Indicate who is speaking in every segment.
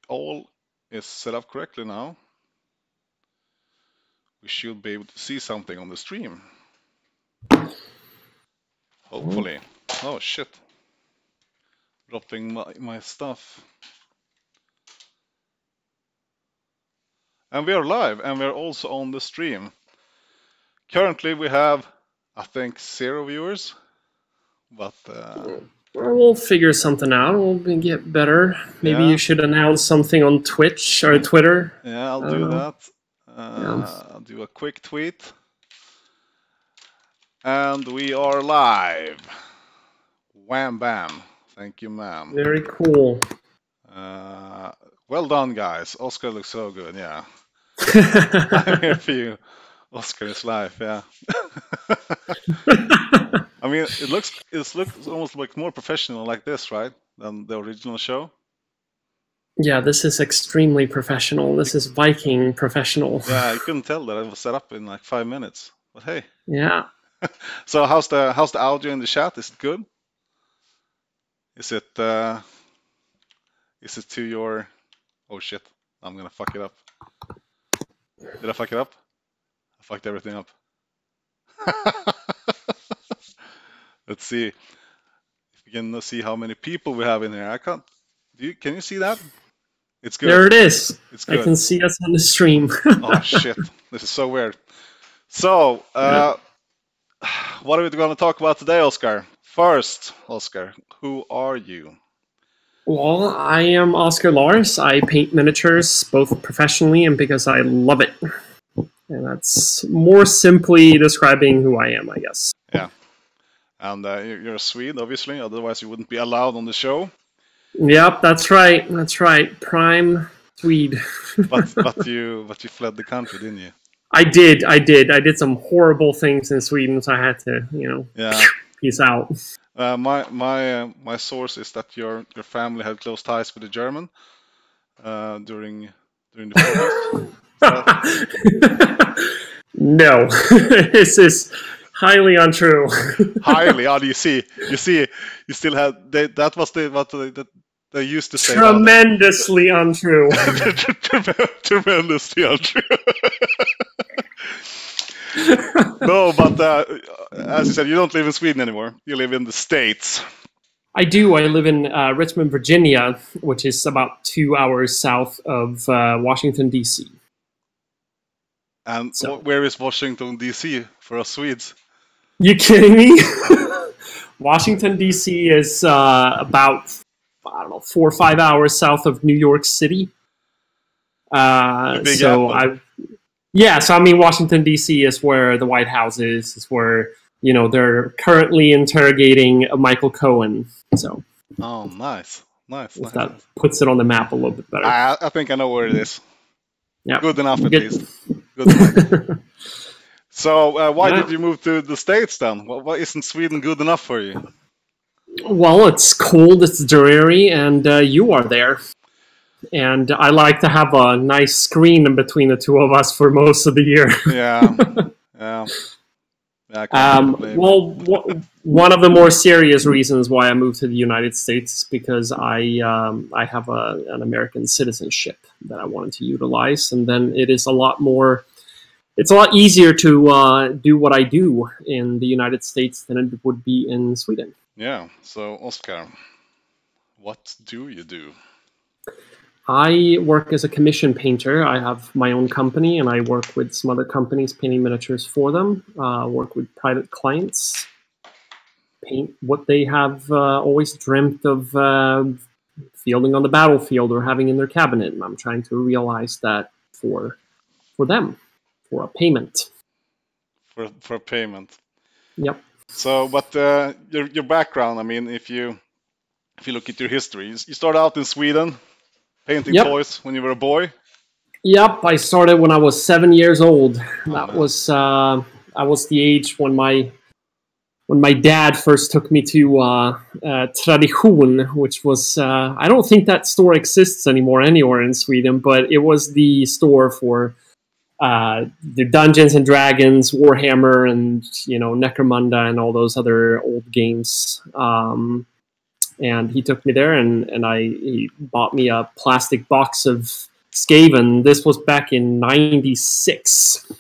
Speaker 1: all is set up correctly now, we should be able to see something on the stream. Hopefully. Oh shit. Dropping my stuff. And we are live, and we're also on the stream. Currently we have, I think, 0 viewers. But
Speaker 2: we'll figure something out. We'll get better. Maybe you should announce something on Twitch or Twitter.
Speaker 1: Yeah, I'll do that. I'll do a quick tweet. And we are live. Wham bam. Thank you, ma'am.
Speaker 2: Very cool.
Speaker 1: Well done, guys. Oscar looks so good, yeah. I'm here for you. Oscar is live, yeah. I mean, it looks almost like more professional like this, right? Than the original show.
Speaker 2: Yeah, this is extremely professional. This is Viking professional.
Speaker 1: Yeah, I couldn't tell that it was set up in like 5 minutes. But hey.
Speaker 2: Yeah.
Speaker 1: So how's the audio in the chat? Is it good? Is it to your... Oh shit, I'm gonna fuck it up. Did I fuck it up? I fucked everything up. Let's see if we can see how many people we have in here. I can't. Can you see that? It's good.
Speaker 2: There it is.
Speaker 1: It's good.
Speaker 2: I can see us on the stream.
Speaker 1: Oh shit, this is so weird. So, what are we going to talk about today, Oscar? First, Oscar, who are you?
Speaker 2: Well, I am Oscar Lars. I paint miniatures both professionally and because I love it. And that's more simply describing who I am, I guess.
Speaker 1: Yeah. And you're a Swede, obviously, otherwise you wouldn't be allowed on the show.
Speaker 2: Yep, that's right. That's right. Prime Swede.
Speaker 1: but you fled the country, didn't you?
Speaker 2: I did. I did some horrible things in Sweden, so I had to, peace out.
Speaker 1: My source is that your family had close ties with the German during the 40s.
Speaker 2: No, this is highly untrue.
Speaker 1: Highly? How do you see? You still had that was what they used to say.
Speaker 2: Tremendously untrue.
Speaker 1: Tremendously untrue. No, but as you said, you don't live in Sweden anymore. You live in the States.
Speaker 2: I do. I live in Richmond, Virginia, which is about 2 hours south of Washington, D.C.
Speaker 1: And where is Washington, D.C. for us Swedes?
Speaker 2: You kidding me? Washington, D.C. is about, 4 or 5 hours south of New York City. So I mean, Washington, D.C. is where the White House is. It's where, they're currently interrogating Michael Cohen. So.
Speaker 1: Oh, nice. If
Speaker 2: that puts it on the map a little bit better.
Speaker 1: I think I know where it is.
Speaker 2: Yeah.
Speaker 1: Good enough, at least. Good enough. So, why did you move to the States then? Why isn't Sweden good enough for you?
Speaker 2: Well, it's cold, it's dreary, and you are there. And I like to have a nice screen in between the two of us for most of the year.
Speaker 1: Yeah.
Speaker 2: One of the more serious reasons why I moved to the United States is because I have an American citizenship that I wanted to utilize, and then it's a lot easier to do what I do in the United States than it would be in Sweden.
Speaker 1: Yeah. So, Oscar, what do you do?
Speaker 2: I work as a commission painter. I have my own company, and I work with some other companies painting miniatures for them. Work with private clients, paint what they have always dreamt of fielding on the battlefield or having in their cabinet, and I'm trying to realize that for them, for a payment.
Speaker 1: For payment.
Speaker 2: Yep.
Speaker 1: So, but your background. I mean, if you look at your history, you started out in Sweden. Painting toys when you were a boy?
Speaker 2: Yep, I started when I was 7 years old. I was the age when my dad first took me to Tradition, which was I don't think that store exists anymore anywhere in Sweden, but it was the store for the Dungeons and Dragons, Warhammer, and Necromunda, and all those other old games. and he took me there, and he bought me a plastic box of Skaven. This was back in '96.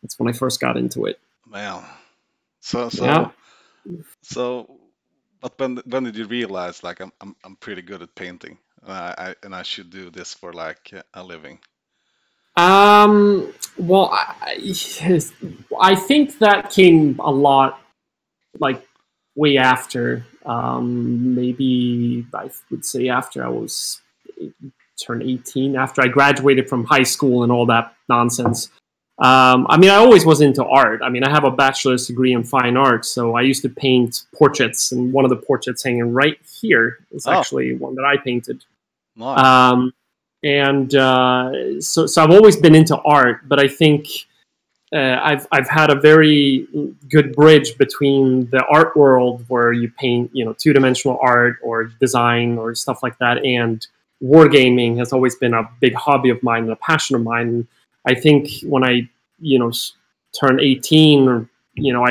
Speaker 2: That's when I first got into it.
Speaker 1: Man.
Speaker 2: Yeah.
Speaker 1: So, but when did you realize like I'm pretty good at painting, and I should do this for like a living?
Speaker 2: Well, I think that came a lot, like, way after. Maybe I would say after I was turned 18, after I graduated from high school and all that nonsense. I mean, I always was into art. I mean, I have a bachelor's degree in fine art, so I used to paint portraits, and one of the portraits hanging right here is actually one that I painted.
Speaker 1: Nice.
Speaker 2: So I've always been into art, but I think I've had a very good bridge between the art world where you paint, two-dimensional art or design or stuff like that, and wargaming has always been a big hobby of mine and a passion of mine. I think when I, turned 18, or,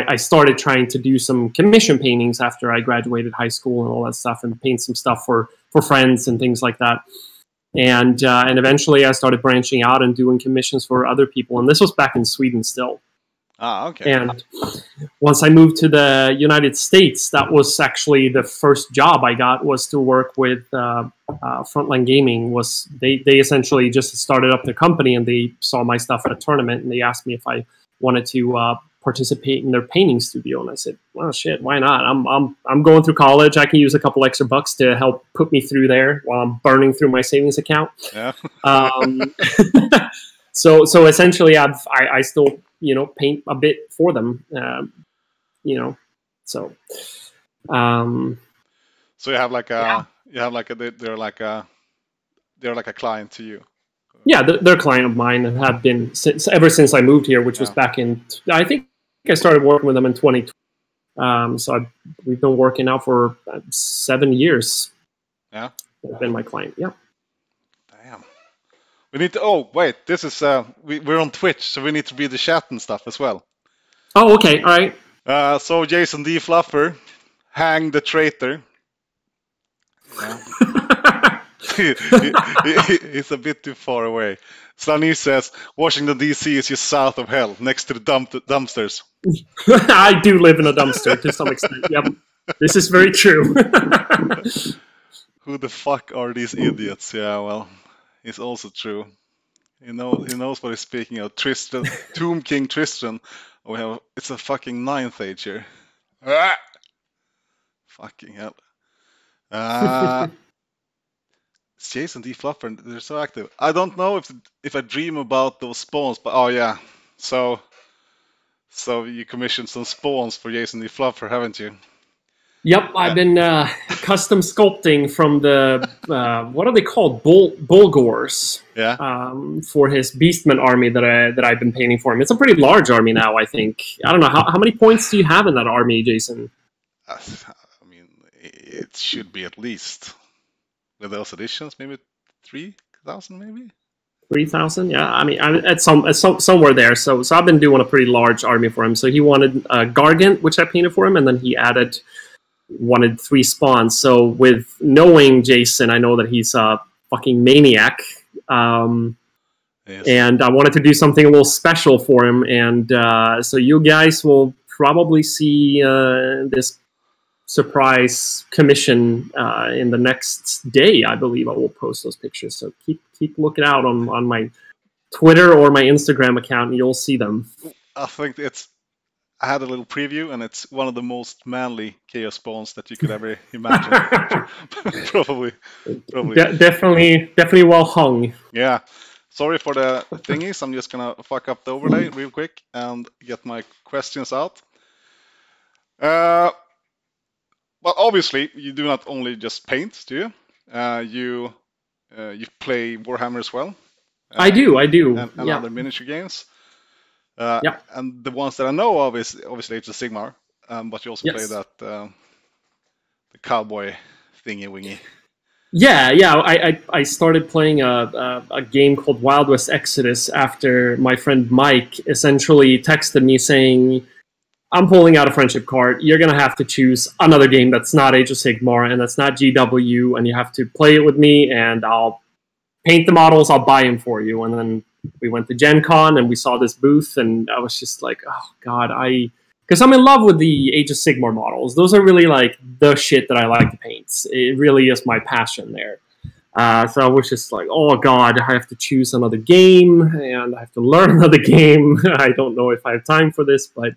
Speaker 2: I started trying to do some commission paintings after I graduated high school and all that stuff, and paint some stuff for friends and things like that. And eventually I started branching out and doing commissions for other people. And this was back in Sweden still.
Speaker 1: Okay.
Speaker 2: And once I moved to the United States, that was actually the first job I got, was to work with Frontline Gaming. They essentially just started up their company, and they saw my stuff at a tournament, and they asked me if I wanted to participate in their painting studio. And I said, well, shit, why not? I'm going through college. I can use a couple extra bucks to help put me through there while I'm burning through my savings account.
Speaker 1: Yeah.
Speaker 2: So essentially I still, paint a bit for them, so.
Speaker 1: So you have like they're like a client to you.
Speaker 2: Yeah, they're a client of mine and have been ever since I moved here, which was back in, I think I started working with them in 2020. So we've been working now for 7 years.
Speaker 1: Yeah.
Speaker 2: They've been my client. Yeah.
Speaker 1: Damn. We need to. Oh wait, this is we're on Twitch, so we need to read the chat and stuff as well.
Speaker 2: Oh, okay, all right.
Speaker 1: So Jason D. Fluffer, hang the traitor. Yeah. He's a bit too far away. Slani says Washington D.C. is just south of hell, next to the dumpsters.
Speaker 2: I do live in a dumpster to some extent. Yep, this is very true.
Speaker 1: Who the fuck are these idiots? Yeah, well, it's also true. He knows what he's speaking of. Tristan, Tomb King Tristan. It's a fucking 9th age here. Fucking hell. It's Jason D. Fluffer. They're so active. I don't know if I dream about those spawns, but oh yeah. So you commissioned some spawns for Jason D. Fluffer, haven't you?
Speaker 2: Yep, I've been custom sculpting from the what are they called? Bulgors.
Speaker 1: Yeah.
Speaker 2: For his Beastman army that I've been painting for him. It's a pretty large army now, I think. I don't know how many points do you have in that army, Jason?
Speaker 1: I mean, it should be at least, with those additions, maybe 3,000, maybe. 3,000,
Speaker 2: yeah. I mean, at somewhere there. So I've been doing a pretty large army for him. So he wanted Gargant, which I painted for him, and then he wanted 3 spawns. So with knowing Jason, I know that he's a fucking maniac.
Speaker 1: Yes.
Speaker 2: And I wanted to do something a little special for him. And so you guys will probably see this surprise commission in the next day. I believe I will post those pictures. So keep looking out on my Twitter or my Instagram account, and you'll see them.
Speaker 1: I think I had a little preview, and it's one of the most manly chaos spawns that you could ever imagine. Probably.
Speaker 2: Definitely well hung.
Speaker 1: Yeah. Sorry for the thingies. I'm just gonna fuck up the overlay real quick and get my questions out. Well, obviously, you do not only just paint, do you? You play Warhammer as well.
Speaker 2: I do.
Speaker 1: And
Speaker 2: yeah.
Speaker 1: other miniature games.
Speaker 2: Yeah.
Speaker 1: And the ones that I know of is obviously Age of Sigmar, but you also play that the cowboy thingy wingy.
Speaker 2: Yeah. I started playing a game called Wild West Exodus after my friend Mike essentially texted me saying, I'm pulling out a friendship card. You're going to have to choose another game that's not Age of Sigmar and that's not GW, and you have to play it with me, and I'll paint the models, I'll buy them for you. And then we went to Gen Con, and we saw this booth, and I was just like, oh, God, because I'm in love with the Age of Sigmar models. Those are really, like, the shit that I like to paint. It really is my passion there. So I was just like, oh, God, I have to choose another game, and I have to learn another game. I don't know if I have time for this, but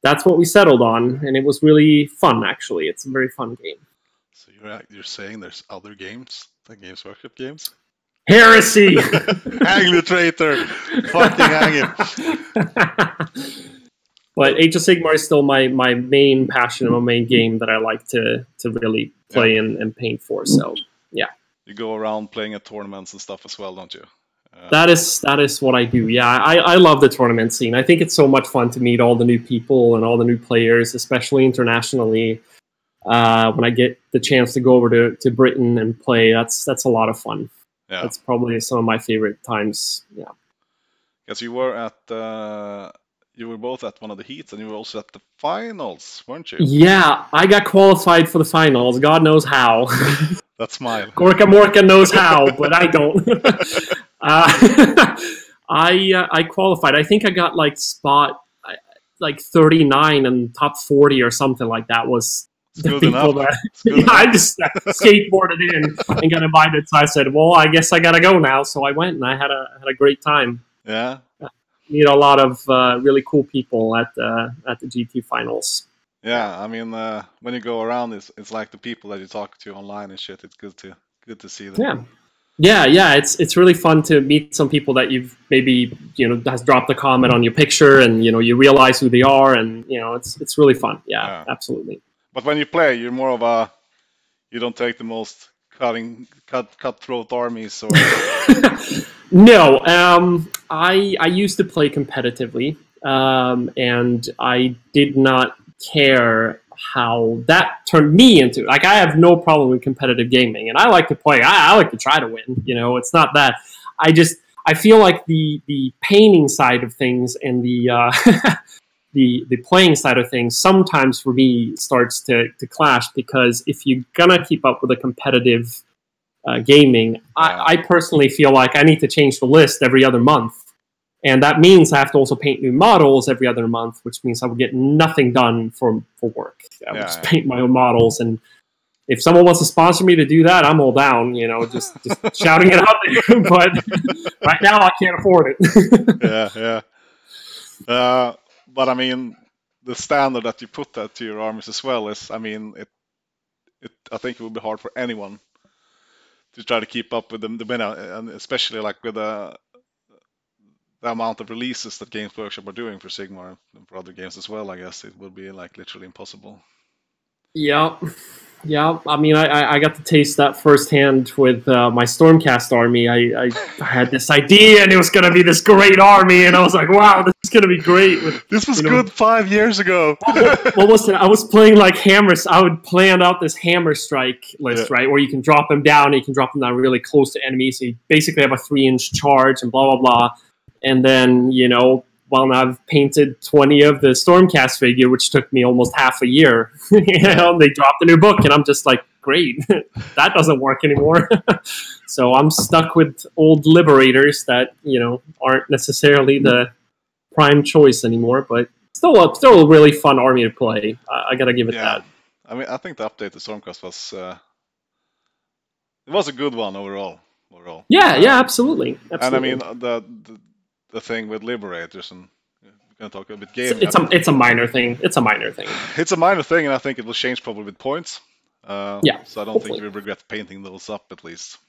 Speaker 2: that's what we settled on, and it was really fun, actually. It's a very fun game.
Speaker 1: So you're saying there's other games, like Games Workshop games?
Speaker 2: Heresy!
Speaker 1: Hang the traitor! Fucking hang it!
Speaker 2: But Age of Sigmar is still my main passion and my main game that I like to really play and paint for, so, yeah.
Speaker 1: You go around playing at tournaments and stuff as well, don't you?
Speaker 2: That is what I do. Yeah, I love the tournament scene. I think it's so much fun to meet all the new people and all the new players, especially internationally. When I get the chance to go over to Britain and play, that's a lot of fun. Yeah. That's probably some of my favorite times. Yeah.
Speaker 1: Because you were both at one of the heats, and you were also at the finals, weren't you?
Speaker 2: Yeah, I got qualified for the finals. God knows how.
Speaker 1: That smile.
Speaker 2: Gorka Morka knows how, but I don't. I qualified. I think I got like spot 39 and top 40 or something like that. Was the people that I just skateboarded in and got invited. So I said, "Well, I guess I gotta go now." So I went, and I had a great time.
Speaker 1: Yeah.
Speaker 2: Meet a lot of really cool people at the GT finals.
Speaker 1: Yeah, I mean, when you go around, it's like the people that you talk to online and shit. It's good to see them.
Speaker 2: Yeah. It's really fun to meet some people that you've maybe has dropped a comment on your picture, and you realize who they are, and it's really fun. Yeah, absolutely.
Speaker 1: But when you play, you're more of you don't take the most cutthroat armies, or
Speaker 2: No. I used to play competitively, and I did not care how that turned me into. Like, I have no problem with competitive gaming, and I like to play. I like to try to win. It's not that. I feel like the painting side of things and the the playing side of things sometimes for me starts to clash, because if you're gonna keep up with the competitive gaming, I personally feel like I need to change the list every other month. And that means I have to also paint new models every other month, which means I would get nothing done for work. I would just paint my own models. And if someone wants to sponsor me to do that, I'm all down, just shouting it out there. But right now, I can't afford
Speaker 1: it. Yeah. But I mean, the standard that you put that to your armies as well is, I mean, I think it would be hard for anyone to try to keep up with the winner, and especially like with the amount of releases that Games Workshop are doing for Sigmar and for other games as well. I guess it would be like literally impossible.
Speaker 2: Yeah. I mean, I got to taste that firsthand with my Stormcast army. I had this idea, and it was going to be this great army, and I was like, wow, this is going to be great.
Speaker 1: This was good 5 years ago.
Speaker 2: What was it? I was playing like hammers. I would plan out this hammer strike list, right, where you can drop them down, and you can drop them down really close to enemies. So you basically have a 3-inch charge and blah, blah, blah. And then, well, I've painted 20 of the Stormcast figure, which took me almost half a year. They dropped a new book, and I'm just like, great, that doesn't work anymore. So I'm stuck with old Liberators that, aren't necessarily the prime choice anymore, but still a really fun army to play. I gotta give it that.
Speaker 1: I mean, I think the update to Stormcast was a good one overall.
Speaker 2: Yeah, absolutely.
Speaker 1: And I mean, the thing with Liberators, and we're going to talk a bit gaming.
Speaker 2: It's a minor thing. It's a minor thing,
Speaker 1: and I think it will change probably with points. So I don't think you will regret painting those up, at least.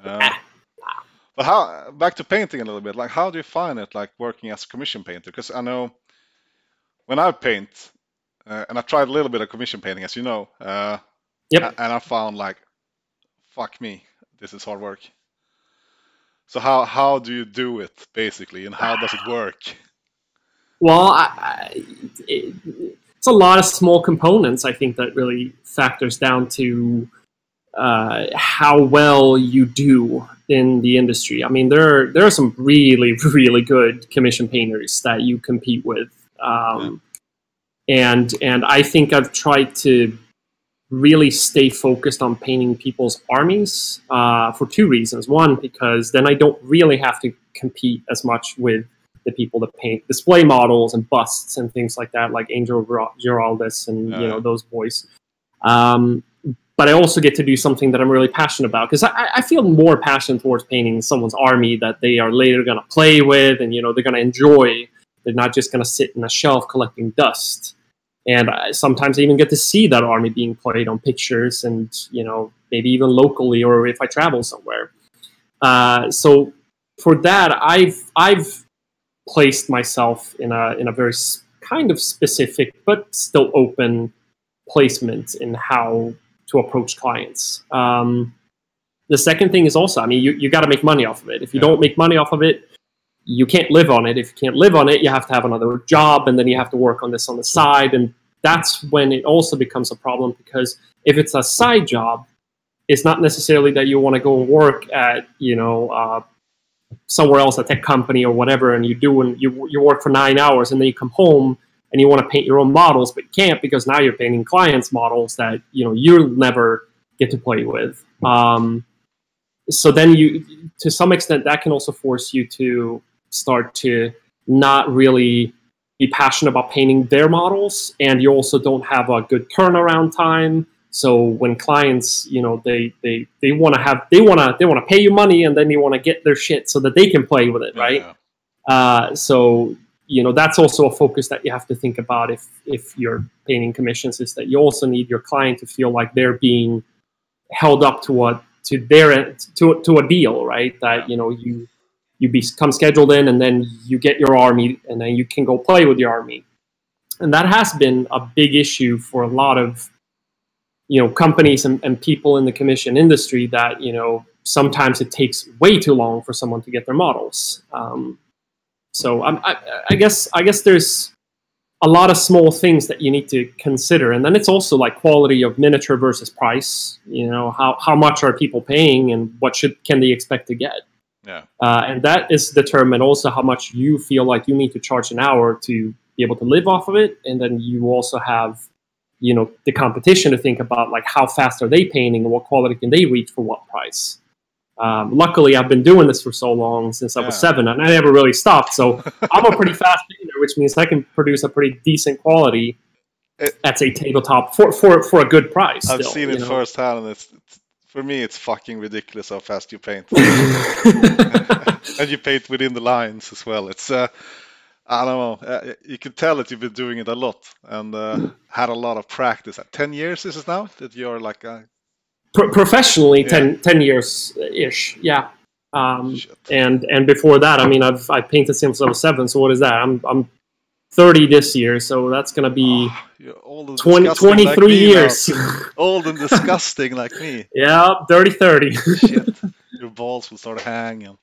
Speaker 1: But back to painting a little bit. Like, how do you find it, like working as a commission painter? Because I know when I paint, and I tried a little bit of commission painting, as you know. And I found like, fuck me, this is hard work. So how do you do it, basically, and how does it work?
Speaker 2: Well, it's a lot of small components, I think, that really factors down to how well you do in the industry. I mean, there are some really, really good commission painters that you compete with. and I think I've tried to really stay focused on painting people's armies for two reasons. One, because then I don't really have to compete as much with the people that paint display models and busts and things like that, like Angel Giraldus and those boys. But I also get to do something that I'm really passionate about, because I feel more passion towards painting someone's army that they are later going to play with and they're going to enjoy. They're not just going to sit in a shelf collecting dust. And sometimes I even get to see that army being played on pictures and, maybe even locally or if I travel somewhere. So for that, I've placed myself in a very kind of specific but still open placement in how to approach clients. The second thing is also, you got to make money off of it. If you don't make money off of it, you can't live on it. If you can't live on it, you have to have another job, and then you have to work on this on the side. And that's when it also becomes a problem, because if it's a side job, it's not necessarily that you want to go and work at, somewhere else, a tech company or whatever, and you work for 9 hours and then you come home and you want to paint your own models, but you can't because now you're painting clients' models that, you'll never get to play with. So then to some extent, that can also force you to start to not really be passionate about painting their models, and you also don't have a good turnaround time. So when clients, they want to pay you money, and then you want to get their shit so that they can play with it, right? So that's also a focus that you have to think about if you're painting commissions, is that you also need your client to feel like they're being held up to a deal, right? That you become scheduled in, and then you get your army, and then you can go play with your army. And that has been a big issue for a lot of companies and people in the commission industry, that sometimes it takes way too long for someone to get their models. So I guess there's a lot of small things that you need to consider, and then it's also like quality of miniature versus price. How much are people paying, and what can they expect to get? And that is determined also how much you feel like you need to charge an hour to be able to live off of it, and then you also have the competition to think about, like how fast are they painting and what quality can they reach for what price. Luckily, I've been doing this for so long, since I was 7, and I never really stopped. So I'm a pretty fast painter, which means I can produce a pretty decent quality at a tabletop for a good price.
Speaker 1: I've seen it firsthand, and for me, it's fucking ridiculous how fast you paint. And you paint within the lines as well. It's I don't know. You can tell that you've been doing it a lot and had a lot of practice. 10 years is it now that you're like
Speaker 2: professionally? 10 years ish, yeah. And before that, I've painted since I was 7. So what is that? I'm 30 this year, so that's gonna be 23 like years.
Speaker 1: Old and disgusting like me.
Speaker 2: Yeah, dirty 30.
Speaker 1: Shit, your balls will start hanging.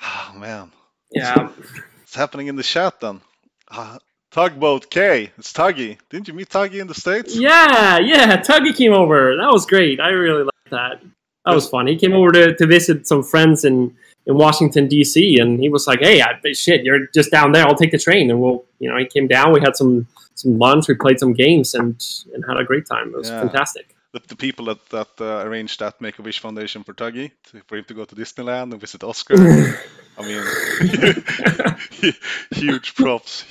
Speaker 1: Oh man.
Speaker 2: Yeah.
Speaker 1: What's happening in the chat then? Tugboat K, it's Tuggy. Didn't you meet Tuggy in the States?
Speaker 2: Yeah, Tuggy came over. That was great. I really liked that. That was fun. He came over to visit some friends in Washington, D.C., and he was like, hey, shit, you're just down there. I'll take the train. And he came down. We had some lunch. We played some games and had a great time. It was fantastic. The
Speaker 1: people that arranged that Make-A-Wish Foundation for Tuggy, for him to go to Disneyland and visit Oscar. Huge props.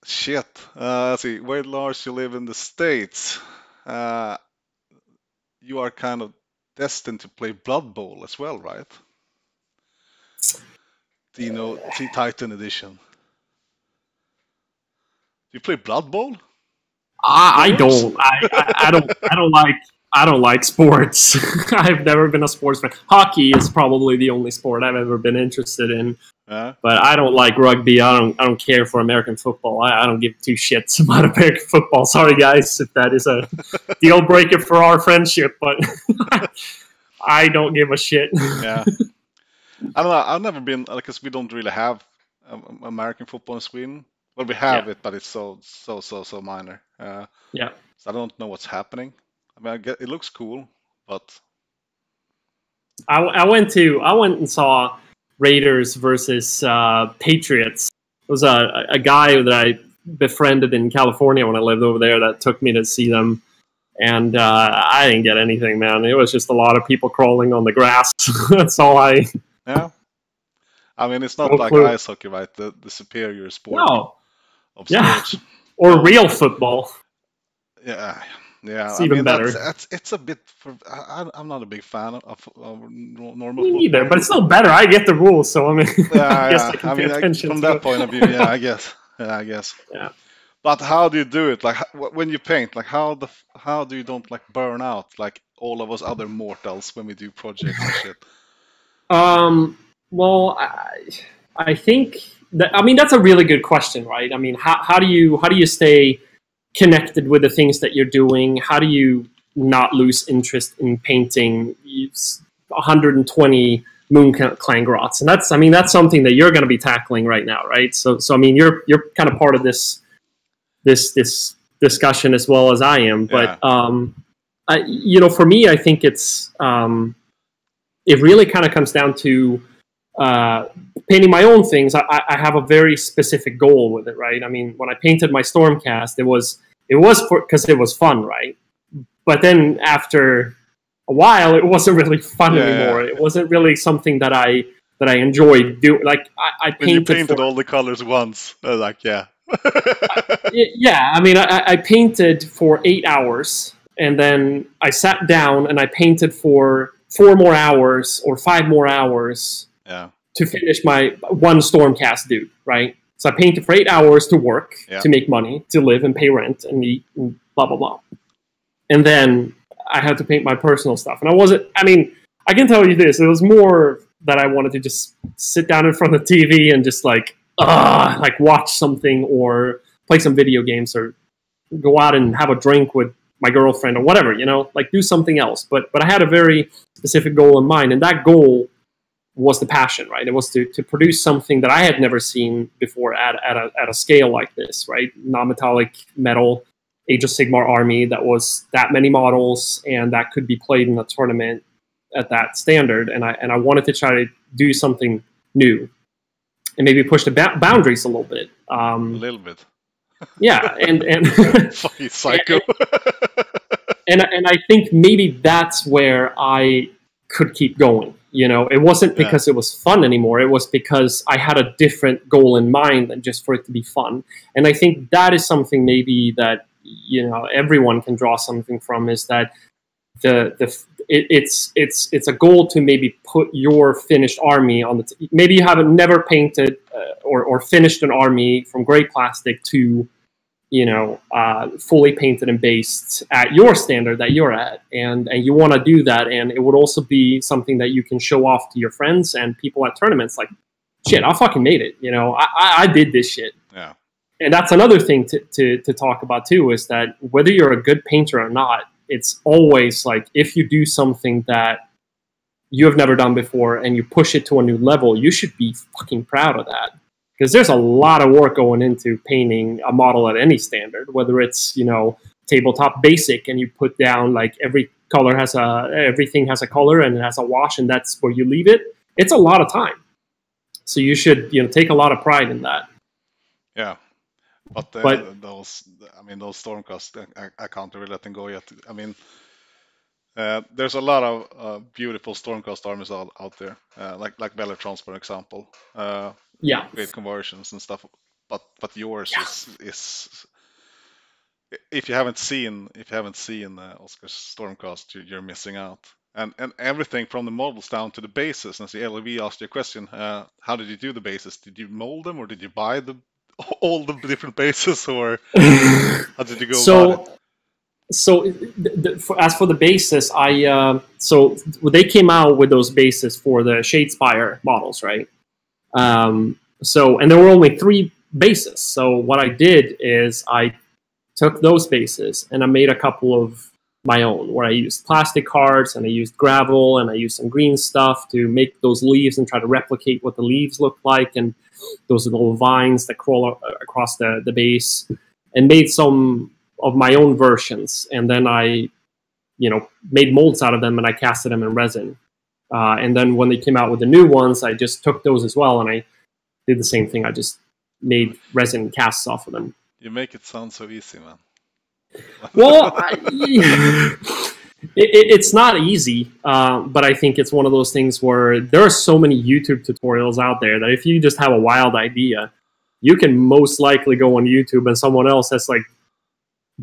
Speaker 1: Shit. Let's see. Where, Lars, you live in the States. You are kind of destined to play Blood Bowl as well, right? The Titan edition. Do you play Blood Bowl?
Speaker 2: I don't. I don't like sports. I've never been a sports fan. Hockey is probably the only sport I've ever been interested in. But I don't like rugby. I don't care for American football. I don't give 2 shits about American football. Sorry, guys, if that is a deal breaker for our friendship, but I don't give a shit.
Speaker 1: Yeah. I don't know. I've never been, because we don't really have American football in Sweden. Well, we have it, but it's so minor. So I don't know what's happening. It looks cool, but
Speaker 2: I went and saw Raiders versus Patriots was a guy that I befriended in California when I lived over there that took me to see them. And I didn't get anything, man. It was just a lot of people crawling on the grass. That's all I...
Speaker 1: Yeah. I mean, it's not
Speaker 2: No
Speaker 1: like
Speaker 2: clue.
Speaker 1: ice hockey, right? The superior sport
Speaker 2: No.
Speaker 1: of
Speaker 2: Yeah.
Speaker 1: sports.
Speaker 2: Or real football.
Speaker 1: Yeah, yeah.
Speaker 2: It's
Speaker 1: I
Speaker 2: even
Speaker 1: mean,
Speaker 2: better.
Speaker 1: it's a bit. I'm not a big fan of normal
Speaker 2: Me neither,
Speaker 1: football.
Speaker 2: but it's still better. I get the rules, so I mean, I guess I can pay attention
Speaker 1: from
Speaker 2: to
Speaker 1: that
Speaker 2: it.
Speaker 1: point of view, yeah, I guess. Yeah, I guess.
Speaker 2: Yeah.
Speaker 1: But how do you do it? Like when you paint, like how do you don't like burn out like all of us other mortals when we do projects and shit?
Speaker 2: Well, I think that, I mean, that's a really good question, right? I mean, how do you stay connected with the things that you're doing? How do you not lose interest in painting 120 moon clan grots? And that's something that you're going to be tackling right now, right? So I mean, you're kind of part of this discussion as well as I am. But for me, I think it's it really kind of comes down to painting my own things. I have a very specific goal with it, right? I mean, when I painted my Stormcast, it was because it was fun, right? But then after a while, it wasn't really fun anymore. It wasn't really something that I enjoyed doing. Like I painted.
Speaker 1: When you painted all the colors once, like yeah.
Speaker 2: Yeah, I mean, I painted for 8 hours, and then I sat down and I painted for 4 more hours or 5 more hours to finish my one Stormcast dude, right? So I painted for 8 hours to work, to make money, to live and pay rent and eat and blah, blah, blah. And then I had to paint my personal stuff. And I can tell you this, it was more that I wanted to just sit down in front of the TV and just like watch something or play some video games or go out and have a drink with my girlfriend or whatever, like do something else. But I had a very specific goal in mind, and that goal was the passion, right? It was to produce something that I had never seen before at a scale like this, right? Non-metallic metal, Age of Sigmar army that was that many models and that could be played in a tournament at that standard. And I wanted to try to do something new and maybe push the boundaries a little bit.
Speaker 1: A little bit.
Speaker 2: Yeah, and
Speaker 1: fucking psycho.
Speaker 2: and I think maybe that's where I could keep going. It wasn't because it was fun anymore. It was because I had a different goal in mind than just for it to be fun. And I think that is something maybe that everyone can draw something from, is that it's a goal to maybe put your finished army on the maybe you haven't never painted or finished an army from gray plastic to fully painted and based at your standard that you're at, and you want to do that, and it would also be something that you can show off to your friends and people at tournaments, like, shit, I fucking made it, I did this shit.
Speaker 1: Yeah.
Speaker 2: And that's another thing to talk about too, is that whether you're a good painter or not, it's always like, if you do something that you have never done before and you push it to a new level, you should be fucking proud of that. Because there's a lot of work going into painting a model at any standard, whether it's, tabletop basic and you put down like everything has a color and it has a wash and that's where you leave it. It's a lot of time. So you should, take a lot of pride in that.
Speaker 1: Yeah. But those Stormcast, I can't really let them go yet. I mean, there's a lot of beautiful Stormcast armies out there, like Bellatrons, for example. Great conversions and stuff. But yours is if you haven't seen Oscar's Stormcast, you're missing out. And everything from the models down to the bases. And see, LV asked you a question. How did you do the bases? Did you mold them or did you buy all the different bases, or how did you go about it?
Speaker 2: So as for the bases, so they came out with those bases for the Shadespire models, right? And there were only 3 bases. So what I did is I took those bases and I made a couple of my own, where I used plastic cards and I used gravel and I used some green stuff to make those leaves and try to replicate what the leaves look like, and those little vines that crawl across the base, and made some of my own versions. And then I, made molds out of them and I casted them in resin. And then when they came out with the new ones, I just took those as well and I did the same thing. I just made resin casts off of them.
Speaker 1: You make it sound so easy, man.
Speaker 2: Well, it's not easy, but I think it's one of those things where there are so many YouTube tutorials out there that if you just have a wild idea, you can most likely go on YouTube and someone else has like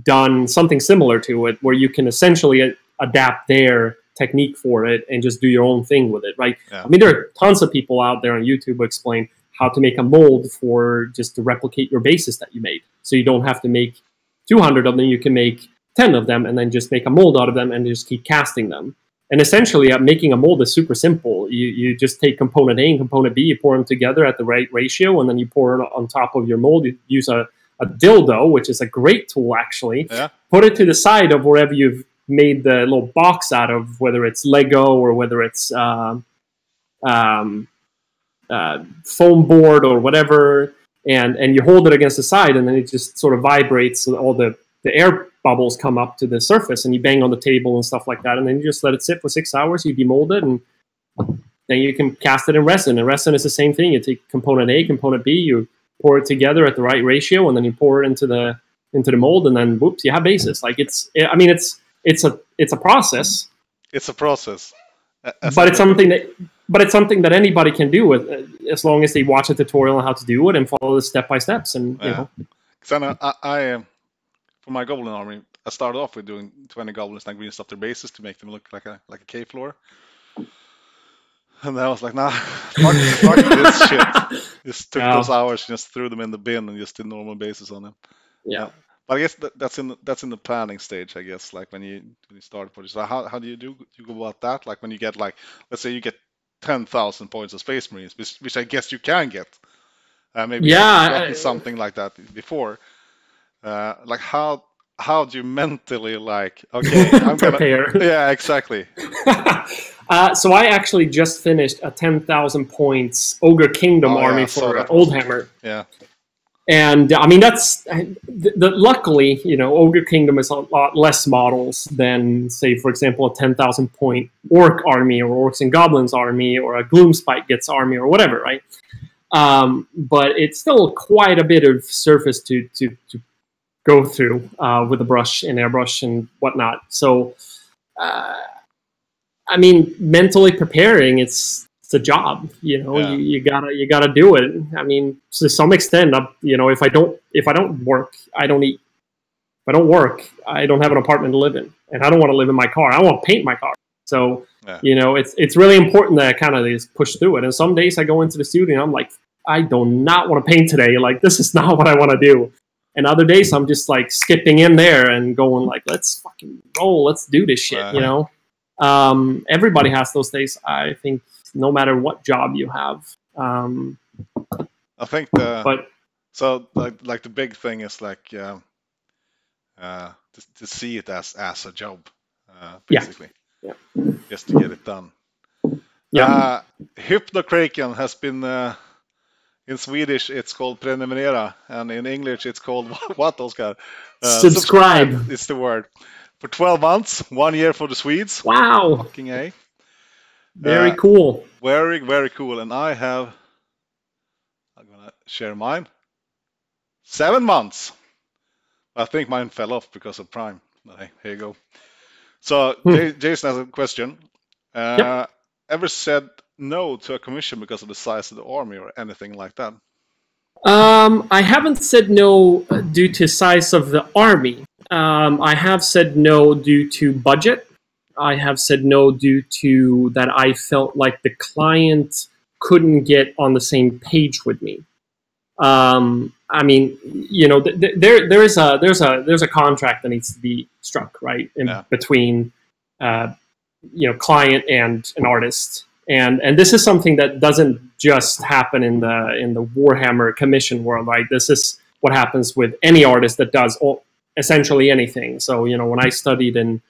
Speaker 2: done something similar to it, where you can essentially adapt their technique for it and just do your own thing with it, right?
Speaker 1: Yeah.
Speaker 2: I mean, there are tons of people out there on YouTube who explain how to make a mold for just to replicate your bases that you made. So you don't have to make 200 of them, you can make 10 of them and then just make a mold out of them and just keep casting them. And essentially, making a mold is super simple. You just take component A and component B, you pour them together at the right ratio, and then you pour it on top of your mold. You use a dildo, which is a great tool, actually.
Speaker 1: Yeah.
Speaker 2: Put it to the side of wherever you've made the little box out of, whether it's Lego or whether it's foam board or whatever, and you hold it against the side, and then it just sort of vibrates, so all the air bubbles come up to the surface, and you bang on the table and stuff like that, and then you just let it sit for 6 hours, you demold it, and then you can cast it in resin. And resin is the same thing. You take component A, component B, you pour it together at the right ratio, and then you pour it into the mold, and then whoops, you have bases. Like it's a process.
Speaker 1: It's a process.
Speaker 2: But it's something that anybody can do with, as long as they watch a tutorial on how to do it and follow the step by steps. And you know,
Speaker 1: because I for my goblin army, I started off with doing 20 goblins and greased up their bases to make them look like a cave floor. And then I was like, nah, fuck this shit. Just took those hours, just threw them in the bin, and just did normal bases on them.
Speaker 2: Yeah.
Speaker 1: But I guess that's in the planning stage, I guess. Like when you start projects. So how do you go about that? Like when you get, like, let's say you get 10,000 points of Space Marines, which I guess you can get. Maybe you've gotten something like that before. Like how do you mentally, like, okay, I'm
Speaker 2: prepare?
Speaker 1: Yeah, exactly.
Speaker 2: So I actually just finished a 10,000 points Ogre Kingdom army for Oldhammer.
Speaker 1: Yeah.
Speaker 2: And I mean, that's luckily, you know, Ogre Kingdom is a lot less models than, say, for example, a 10,000 point Orc army or Orcs and Goblins army or a Gloomspite Gets army or whatever, right? But it's still quite a bit of surface to go through with a brush and airbrush and whatnot. So, I mean, mentally preparing, it's a job, you know. You gotta do it. I mean, to some extent, you know, if I don't work, I don't eat. If I don't work, I don't have an apartment to live in, and I don't want to live in my car. I want to paint my car. So, you know, it's really important that I kind of just push through it. And some days I go into the studio and I'm like, I do not want to paint today. Like, this is not what I want to do. And other days I'm just like skipping in there and going like, let's fucking roll. Let's do this shit, you know? Everybody has those days, I think, no matter what job you have.
Speaker 1: I think so like the big thing is like to see it as a job, basically.
Speaker 2: Yeah.
Speaker 1: Just to get it done.
Speaker 2: Yeah.
Speaker 1: Hypnokraken has been in Swedish it's called prenumerera, and in English it's called what, Oscar?
Speaker 2: Subscribe.
Speaker 1: It's the word. For 12 months, 1 year for the Swedes.
Speaker 2: Wow.
Speaker 1: Fucking A.
Speaker 2: Very cool.
Speaker 1: Very, very cool. And I'm gonna share mine. 7 months. I think mine fell off because of Prime. Hey, here you go. So Jason has a question. Ever said no to a commission because of the size of the army or anything like that?
Speaker 2: I haven't said no due to size of the army. I have said no due to budget. I have said no due to that I felt like the client couldn't get on the same page with me. I mean, you know, there's a contract that needs to be struck, right, between you know, client and an artist, and this is something that doesn't just happen in the Warhammer commission world, right? This is what happens with any artist that does essentially anything. So, you know, when I studied in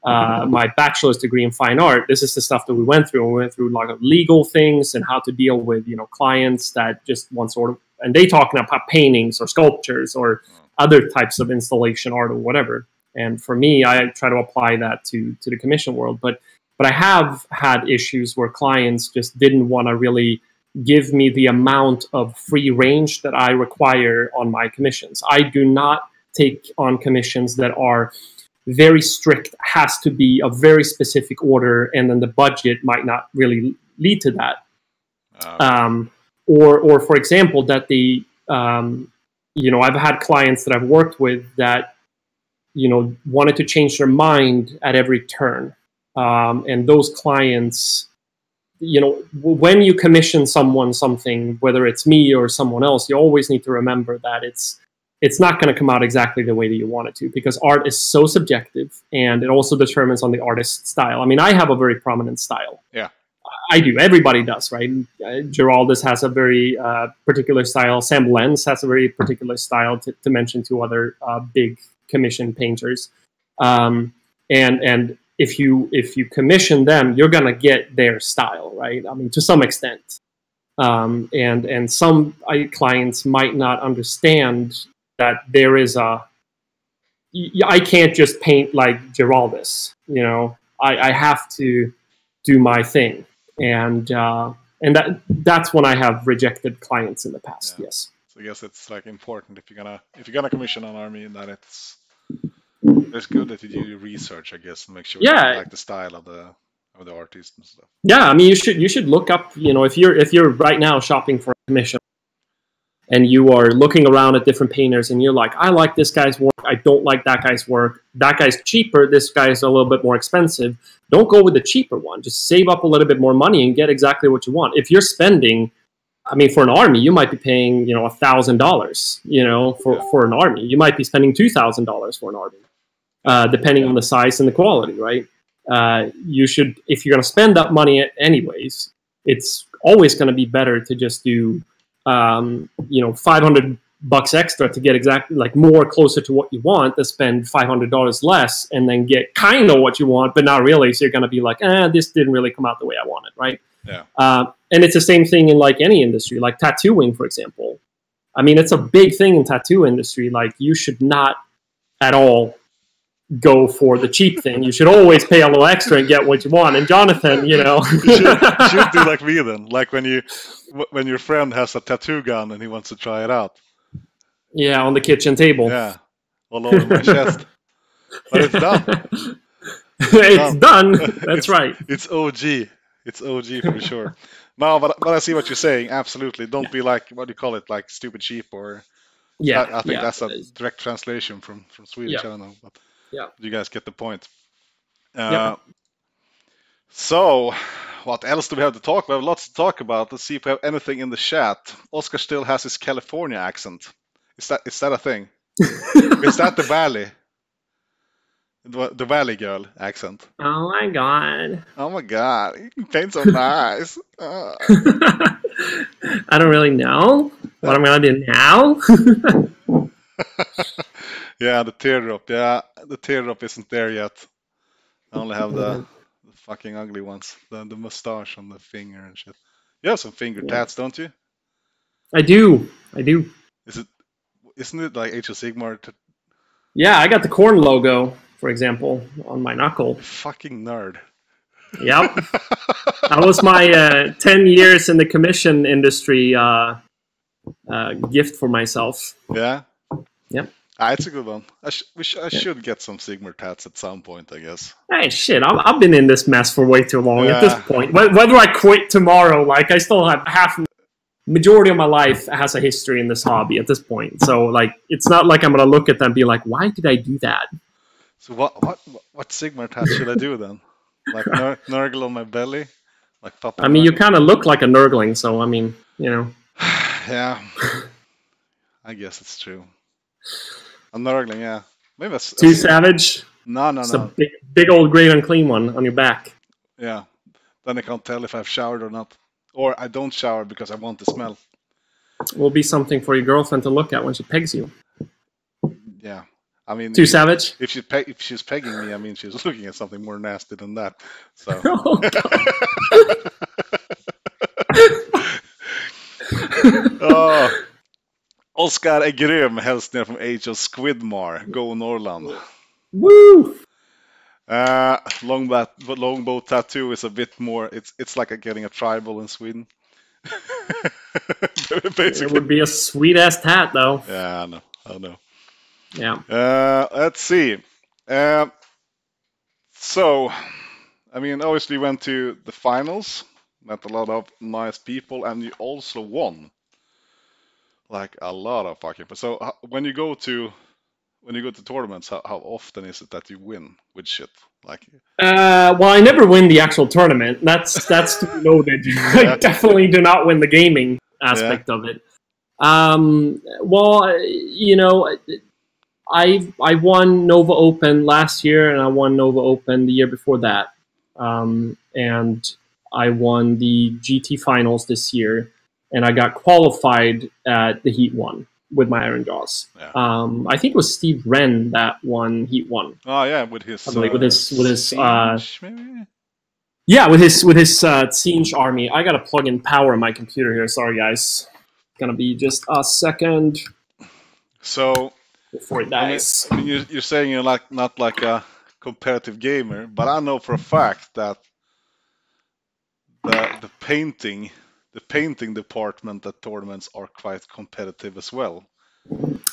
Speaker 2: my bachelor's degree in fine art, this is the stuff that we went through. We went through a lot of legal things and how to deal with, you know, clients that just want sort of, and they talking about paintings or sculptures or other types of installation art or whatever. And for me, I try to apply that to the commission world. But I have had issues where clients just didn't want to really give me the amount of free range that I require on my commissions. I do not take on commissions that are very strict, has to be a very specific order, and then the budget might not really lead to that. Or for example, that I've had clients that I've worked with that, wanted to change their mind at every turn. And those clients, when you commission someone something, whether it's me or someone else, you always need to remember that it's not going to come out exactly the way that you want it to, because art is so subjective, and it also determines on the artist's style. I mean, I have a very prominent style.
Speaker 1: Yeah.
Speaker 2: I do. Everybody does, right? Geraldus has a very particular style. Sam Lenz has a very particular style, to mention two other big commission painters. And if you commission them, you're gonna get their style, right? I mean, to some extent. And some clients might not understand that there is I can't just paint like Geraldus. I have to do my thing. And that's when I have rejected clients in the past. Yeah. Yes.
Speaker 1: So I guess it's like important if you're gonna commission an army, that it's good that you do your research, I guess, and make sure you like the style of the artist and stuff.
Speaker 2: Yeah, I mean, you should look up. If you're right now shopping for a commission, and you are looking around at different painters, and you're like, I like this guy's work, I don't like that guy's work. That guy's cheaper, this guy's a little bit more expensive. Don't go with the cheaper one. Just save up a little bit more money and get exactly what you want. If you're spending, I mean, for an army, you might be paying, $1,000, for an army. You might be spending $2,000 for an army, depending on the size and the quality, right? You should, if you're going to spend that money anyways, it's always going to be better to just do, $500 extra to get exactly like more closer to what you want, to spend $500 less and then get kind of what you want, but not really. So you're going to be like, this didn't really come out the way I wanted, right?
Speaker 1: Yeah.
Speaker 2: And it's the same thing in like any industry, like tattooing, for example. I mean, it's a big thing in tattoo industry. Like, you should not at all go for the cheap thing. You should always pay a little extra and get what you want. And Jonatan,
Speaker 1: you should do like me then. Like when your friend has a tattoo gun and he wants to try it out.
Speaker 2: Yeah, on the kitchen table.
Speaker 1: Yeah, all over my chest. But it's done.
Speaker 2: It's done. That's right.
Speaker 1: It's OG. It's OG for sure. No, but I see what you're saying. Absolutely. Don't be like, what do you call it? Like stupid cheap, or I think that's a direct translation from Swedish. I don't know. But you guys get the point. So, what else do we have to talk about? We have lots to talk about. Let's see if we have anything in the chat. Oscar still has his California accent. Is that a thing? Is that the Valley? The Valley girl accent?
Speaker 2: Oh my god!
Speaker 1: Oh my god! You paint so nice.
Speaker 2: I don't really know what I'm gonna do now.
Speaker 1: Yeah, the teardrop. Yeah, the teardrop isn't there yet. I only have the fucking ugly ones. The mustache on the finger and shit. You have some finger tats, don't you?
Speaker 2: I do.
Speaker 1: Isn't it like Age of Sigmar?
Speaker 2: Yeah, I got the corn logo, for example, on my knuckle.
Speaker 1: Fucking nerd.
Speaker 2: Yep. That was my 10 years in the commission industry gift for myself.
Speaker 1: Yeah?
Speaker 2: Yep.
Speaker 1: It's a good one. I should get some Sigmar tats at some point, I guess.
Speaker 2: Hey, shit, I've been in this mess for way too long at this point. Whether I quit tomorrow, like, I still have majority of my life has a history in this hobby at this point. So, like, it's not like I'm going to look at them and be like, why did I do that?
Speaker 1: So what Sigmar tat should I do then? Like Nurgle on my belly? Like Papa
Speaker 2: I mean, you kind of look like a Nurgling, so, I mean,
Speaker 1: Yeah. I guess it's true. A Nurgling, yeah. Maybe that's
Speaker 2: too savage?
Speaker 1: No.
Speaker 2: It's a big old great unclean one on your back.
Speaker 1: Yeah. Then I can't tell if I've showered or not. Or I don't shower because I want the smell.
Speaker 2: Will be something for your girlfriend to look at when she pegs you.
Speaker 1: Yeah. I mean,
Speaker 2: too savage?
Speaker 1: If she's pegging me, I mean, she's looking at something more nasty than that. So. Oskar är grym, hälsningar from Age of Squidmar. Go Norrland.
Speaker 2: Woo!
Speaker 1: Longbow tattoo is a bit more. It's like getting a tribal in Sweden. Basically.
Speaker 2: It would be a sweet ass hat, though.
Speaker 1: Yeah, I know.
Speaker 2: Yeah.
Speaker 1: Let's see. So, I mean, obviously you went to the finals, met a lot of nice people, and you also won. Like a lot of fucking. So when you go to tournaments, how often is it that you win with shit? Like.
Speaker 2: Well, I never win the actual tournament. That's to be noted. I definitely do not win the gaming aspect of it. Well, you know, I won Nova Open last year, and I won Nova Open the year before that, and I won the GT finals this year, and I got qualified at the Heat 1 with my Iron Jaws.
Speaker 1: Yeah.
Speaker 2: I think it was Steve Wren that won Heat 1.
Speaker 1: Oh yeah, with his
Speaker 2: Siege,
Speaker 1: maybe?
Speaker 2: Yeah, with his Siege army. I gotta plug in power in my computer here. Sorry, guys. Gonna be just a second.
Speaker 1: So
Speaker 2: before it dies.
Speaker 1: I mean, you're saying you're not like a competitive gamer, but I know for a fact that the painting department at tournaments are quite competitive as well.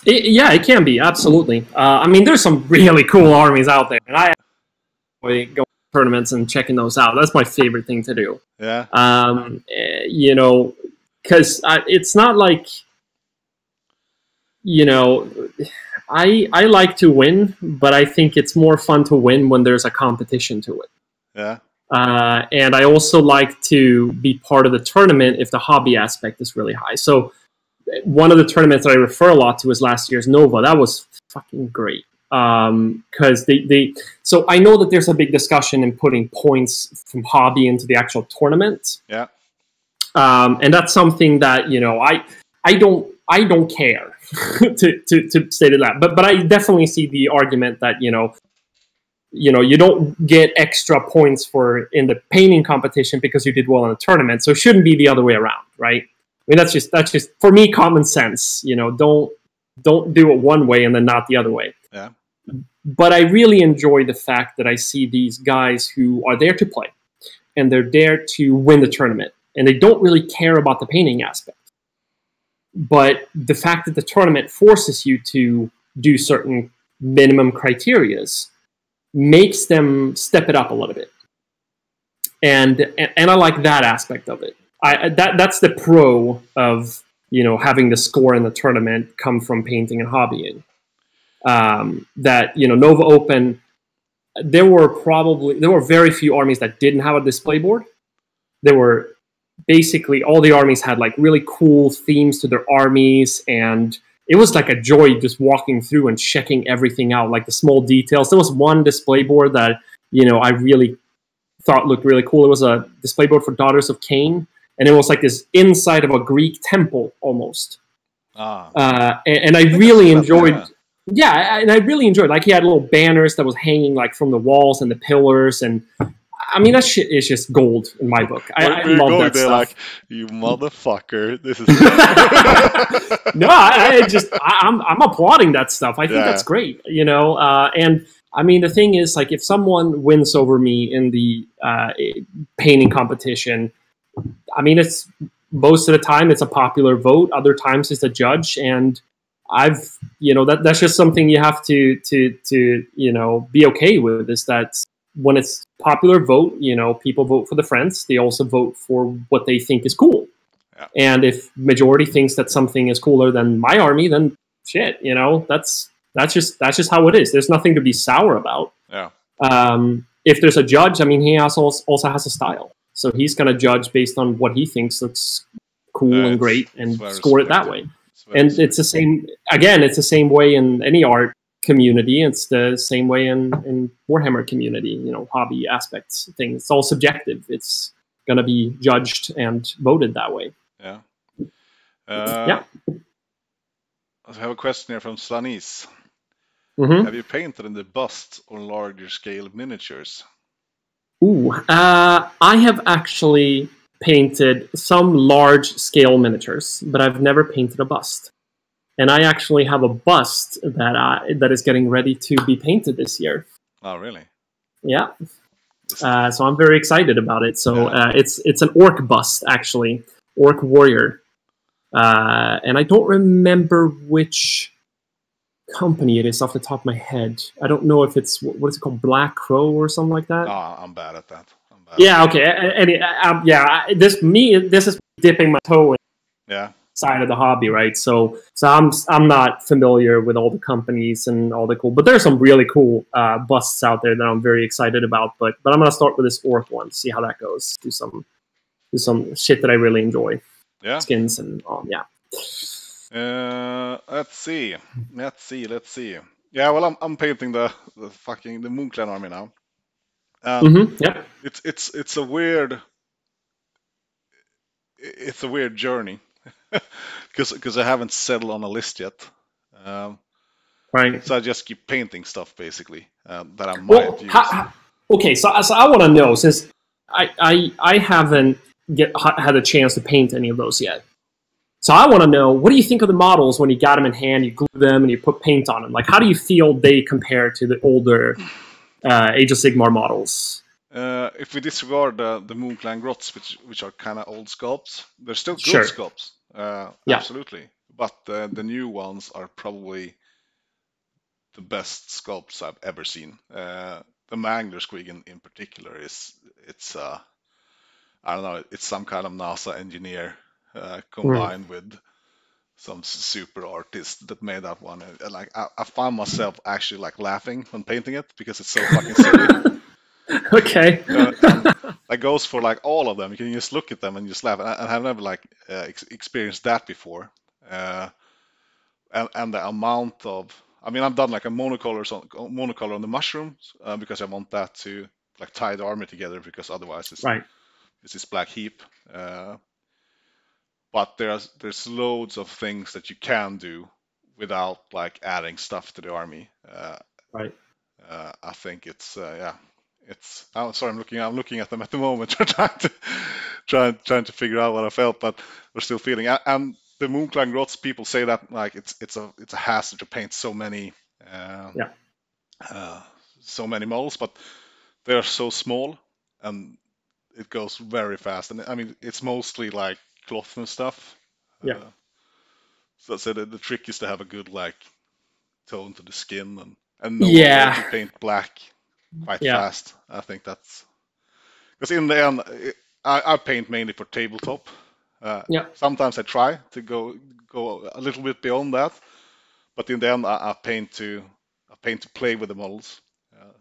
Speaker 2: It can be, absolutely. I mean, there's some really cool armies out there, and I enjoy going to tournaments and checking those out. That's my favorite thing to do.
Speaker 1: Yeah.
Speaker 2: You know, because it's not like, you know, I like to win, but I think it's more fun to win when there's a competition to it.
Speaker 1: Yeah.
Speaker 2: And I also like to be part of the tournament if the hobby aspect is really high. So one of the tournaments that I refer a lot to is last year's Nova. That was fucking great. Because so I know that there's a big discussion in putting points from hobby into the actual tournament.
Speaker 1: Yeah.
Speaker 2: And that's something that, you know, I don't care to state it that, but I definitely see the argument that, you know, you don't get extra points in the painting competition because you did well in the tournament. So it shouldn't be the other way around, right? I mean, that's just for me, common sense. You know, don't do it one way and then not the other way.
Speaker 1: Yeah.
Speaker 2: But I really enjoy the fact that I see these guys who are there to play, and they're there to win the tournament, and they don't really care about the painting aspect. But the fact that the tournament forces you to do certain minimum criterias makes them step it up a little bit. And I like that aspect of it. That's the pro of, you know, having the score in the tournament come from painting and hobbying. That, you know, Nova Open, there were very few armies that didn't have a display board. There were basically all the armies had like really cool themes to their armies, and it was like a joy just walking through and checking everything out, like the small details. There was one display board that, you know, I really thought looked really cool. It was a display board for Daughters of Cain, and it was like this inside of a Greek temple almost. And I really enjoyed. Yeah, and I really enjoyed. Like, he had little banners that was hanging like from the walls and the pillars, and I mean, that shit is just gold in my book. I love that stuff.
Speaker 1: Like, you motherfucker, this is.
Speaker 2: No, I'm applauding that stuff. I think that's great, you know. And I mean, the thing is, like, if someone wins over me in the painting competition, I mean, it's most of the time it's a popular vote. Other times it's a judge, and you know, that's just something you have to you know, be okay with. Is that when it's popular vote, you know, people vote for the friends. They also vote for what they think is cool. Yeah. And if majority thinks that something is cooler than my army, then shit, you know, that's just how it is. There's nothing to be sour about.
Speaker 1: Yeah.
Speaker 2: If there's a judge, I mean, he also has a style, so he's going to judge based on what he thinks looks cool and great, and score it that way. And it's the same. Again, it's the same way in any art community. It's the same way in Warhammer community. You know, hobby aspects, things. It's all subjective. It's going to be judged and voted that way.
Speaker 1: Yeah.
Speaker 2: Yeah.
Speaker 1: I have a question here from Slanis.
Speaker 2: Mm-hmm.
Speaker 1: Have you painted in the bust or larger scale miniatures?
Speaker 2: Ooh, I have actually painted some large scale miniatures, but I've never painted a bust. And I actually have a bust that is getting ready to be painted this year.
Speaker 1: Oh, really?
Speaker 2: Yeah. So I'm very excited about it. So it's an orc bust, actually. Orc Warrior. And I don't remember which company it is off the top of my head. I don't know if it's, what is it called, Black Crow or something like that.
Speaker 1: Oh, I'm bad at that.
Speaker 2: Yeah, okay. This is dipping my toe in side of the hobby, right? So I'm not familiar with all the companies and all the cool, but there's some really cool busts out there that I'm very excited about. But I'm gonna start with this Orc one, see how that goes. Do some shit that I really enjoy.
Speaker 1: Yeah.
Speaker 2: Skins and yeah.
Speaker 1: Let's see. Yeah, well, I'm painting the Moonclan army now.
Speaker 2: Yeah.
Speaker 1: It's a weird journey because I haven't settled on a list yet.
Speaker 2: Right.
Speaker 1: So I just keep painting stuff basically that I might use.
Speaker 2: Okay, so I want to know, since I haven't had a chance to paint any of those yet. So I want to know, what do you think of the models when you got them in hand, you glue them, and you put paint on them? Like, how do you feel they compare to the older Age of Sigmar models?
Speaker 1: If we disregard the Moonclan Grots, which are kind of old sculpts, they're still good
Speaker 2: Sure.
Speaker 1: sculpts.
Speaker 2: Yeah.
Speaker 1: Absolutely. But the new ones are probably the best sculpts I've ever seen. The Mangler Squig in particular it's I don't know, it's some kind of NASA engineer combined with some super artist that made that one. And, like I found myself actually like laughing when painting it because it's so fucking silly.
Speaker 2: Okay.
Speaker 1: That goes for like all of them. You can just look at them and just laugh. And I've never like experienced that before. And the amount of, I mean, I've done like a monocolor on the mushrooms because I want that to like tie the army together, because otherwise it's this black heap. But there's loads of things that you can do without like adding stuff to the army. I think it's it's. I'm sorry, I'm looking at them at the moment, trying to figure out what I felt, but we're still feeling. And the Moonclan Grots, people say that like it's a hazard to paint so many models, but they're so small and it goes very fast. And I mean, it's mostly like cloth and stuff. So the trick is to have a good like tone to the skin and know how to paint black quite fast. I think that's because in the end, I paint mainly for tabletop. Sometimes I try to go a little bit beyond that, but in the end, I paint to play with the models.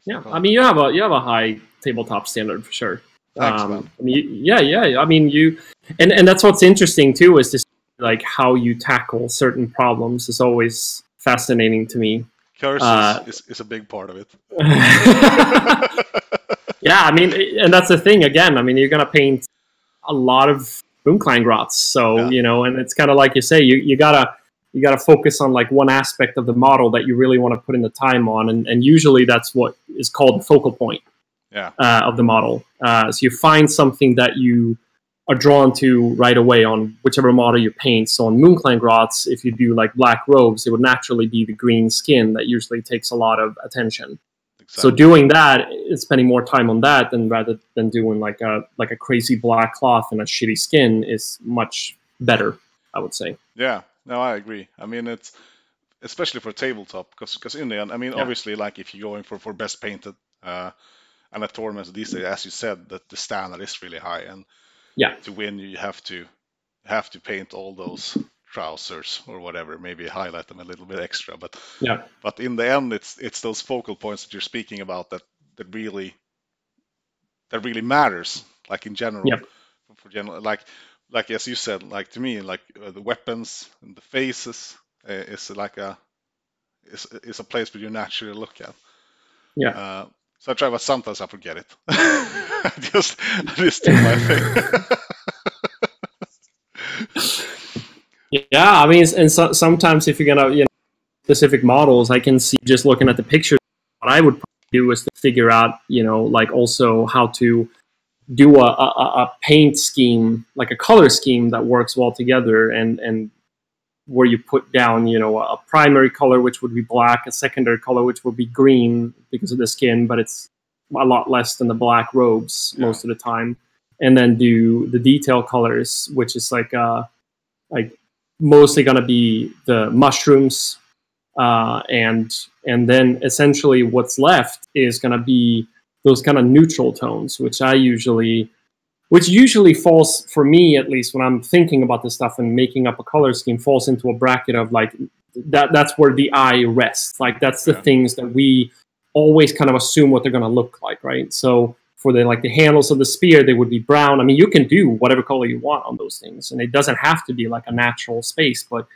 Speaker 2: I mean, you have a high tabletop standard for sure.
Speaker 1: Thanks, man.
Speaker 2: I mean, I mean, and that's what's interesting too, is this like how you tackle certain problems is always fascinating to me.
Speaker 1: Curses is a big part of it.
Speaker 2: Yeah, I mean, and that's the thing again. I mean, you're gonna paint a lot of Moonclan Grots, so you know, and it's kind of like you say, you gotta focus on like one aspect of the model that you really want to put in the time on, and usually that's what is called the focal point of the model. So you find something that you are drawn to right away on whichever model you paint. So on Moonclan Grots, if you do like black robes, it would naturally be the green skin that usually takes a lot of attention. Exactly. So doing that, spending more time on that rather than doing like a crazy black cloth and a shitty skin is much better, I would say.
Speaker 1: Yeah, no, I agree. I mean, it's especially for tabletop, because in the end, I mean, obviously, like if you're going for best painted and at tournaments these days, as you said, that the standard is really high, and to win you have to paint all those trousers or whatever, maybe highlight them a little bit extra, but in the end, it's those focal points that you're speaking about that really matters, like in general, for general, like as you said, like to me, like the weapons and the faces is like is a place where you naturally look at. So I try, but sometimes I forget it. I just do my thing.
Speaker 2: Yeah, I mean, and sometimes if you're gonna, specific models, I can see just looking at the pictures. What I would do is to figure out, like also how to do a paint scheme, like a color scheme that works well together, and where you put down, a primary color, which would be black, a secondary color, which would be green because of the skin, but it's a lot less than the black robes most of the time. and then do the detail colors, which is like mostly going to be the mushrooms, and then essentially what's left is going to be those kind of neutral tones, which usually falls, for me at least, when I'm thinking about this stuff and making up a color scheme, falls into a bracket of like that's where the eye rests. Like that's the things that we always kind of assume what they're going to look like, right? So for the handles of the spear, they would be brown. I mean, you can do whatever color you want on those things, and it doesn't have to be like a natural space. But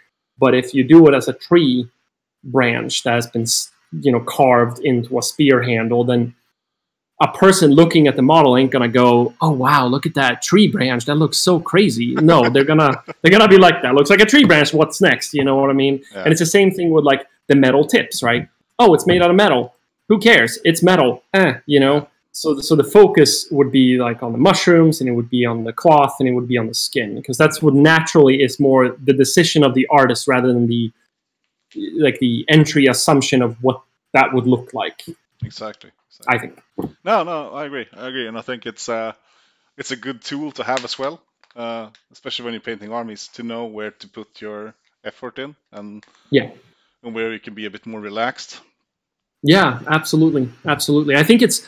Speaker 2: if you do it as a tree branch that has been, carved into a spear handle, then a person looking at the model ain't gonna go, "Oh wow, look at that tree branch. That looks so crazy." No, they're gonna be like, "That looks like a tree branch. What's next?" You know what I mean? Yeah. And it's the same thing with like the metal tips, right? Oh, it's made out of metal. Who cares? It's metal. So the focus would be like on the mushrooms, and it would be on the cloth, and it would be on the skin, because that's what naturally is more the decision of the artist rather than the entry assumption of what that would look like.
Speaker 1: Exactly.
Speaker 2: I think.
Speaker 1: No, I agree, and I think it's a good tool to have as well, especially when you're painting armies, to know where to put your effort in, and where you can be a bit more relaxed.
Speaker 2: Yeah, absolutely. I think it's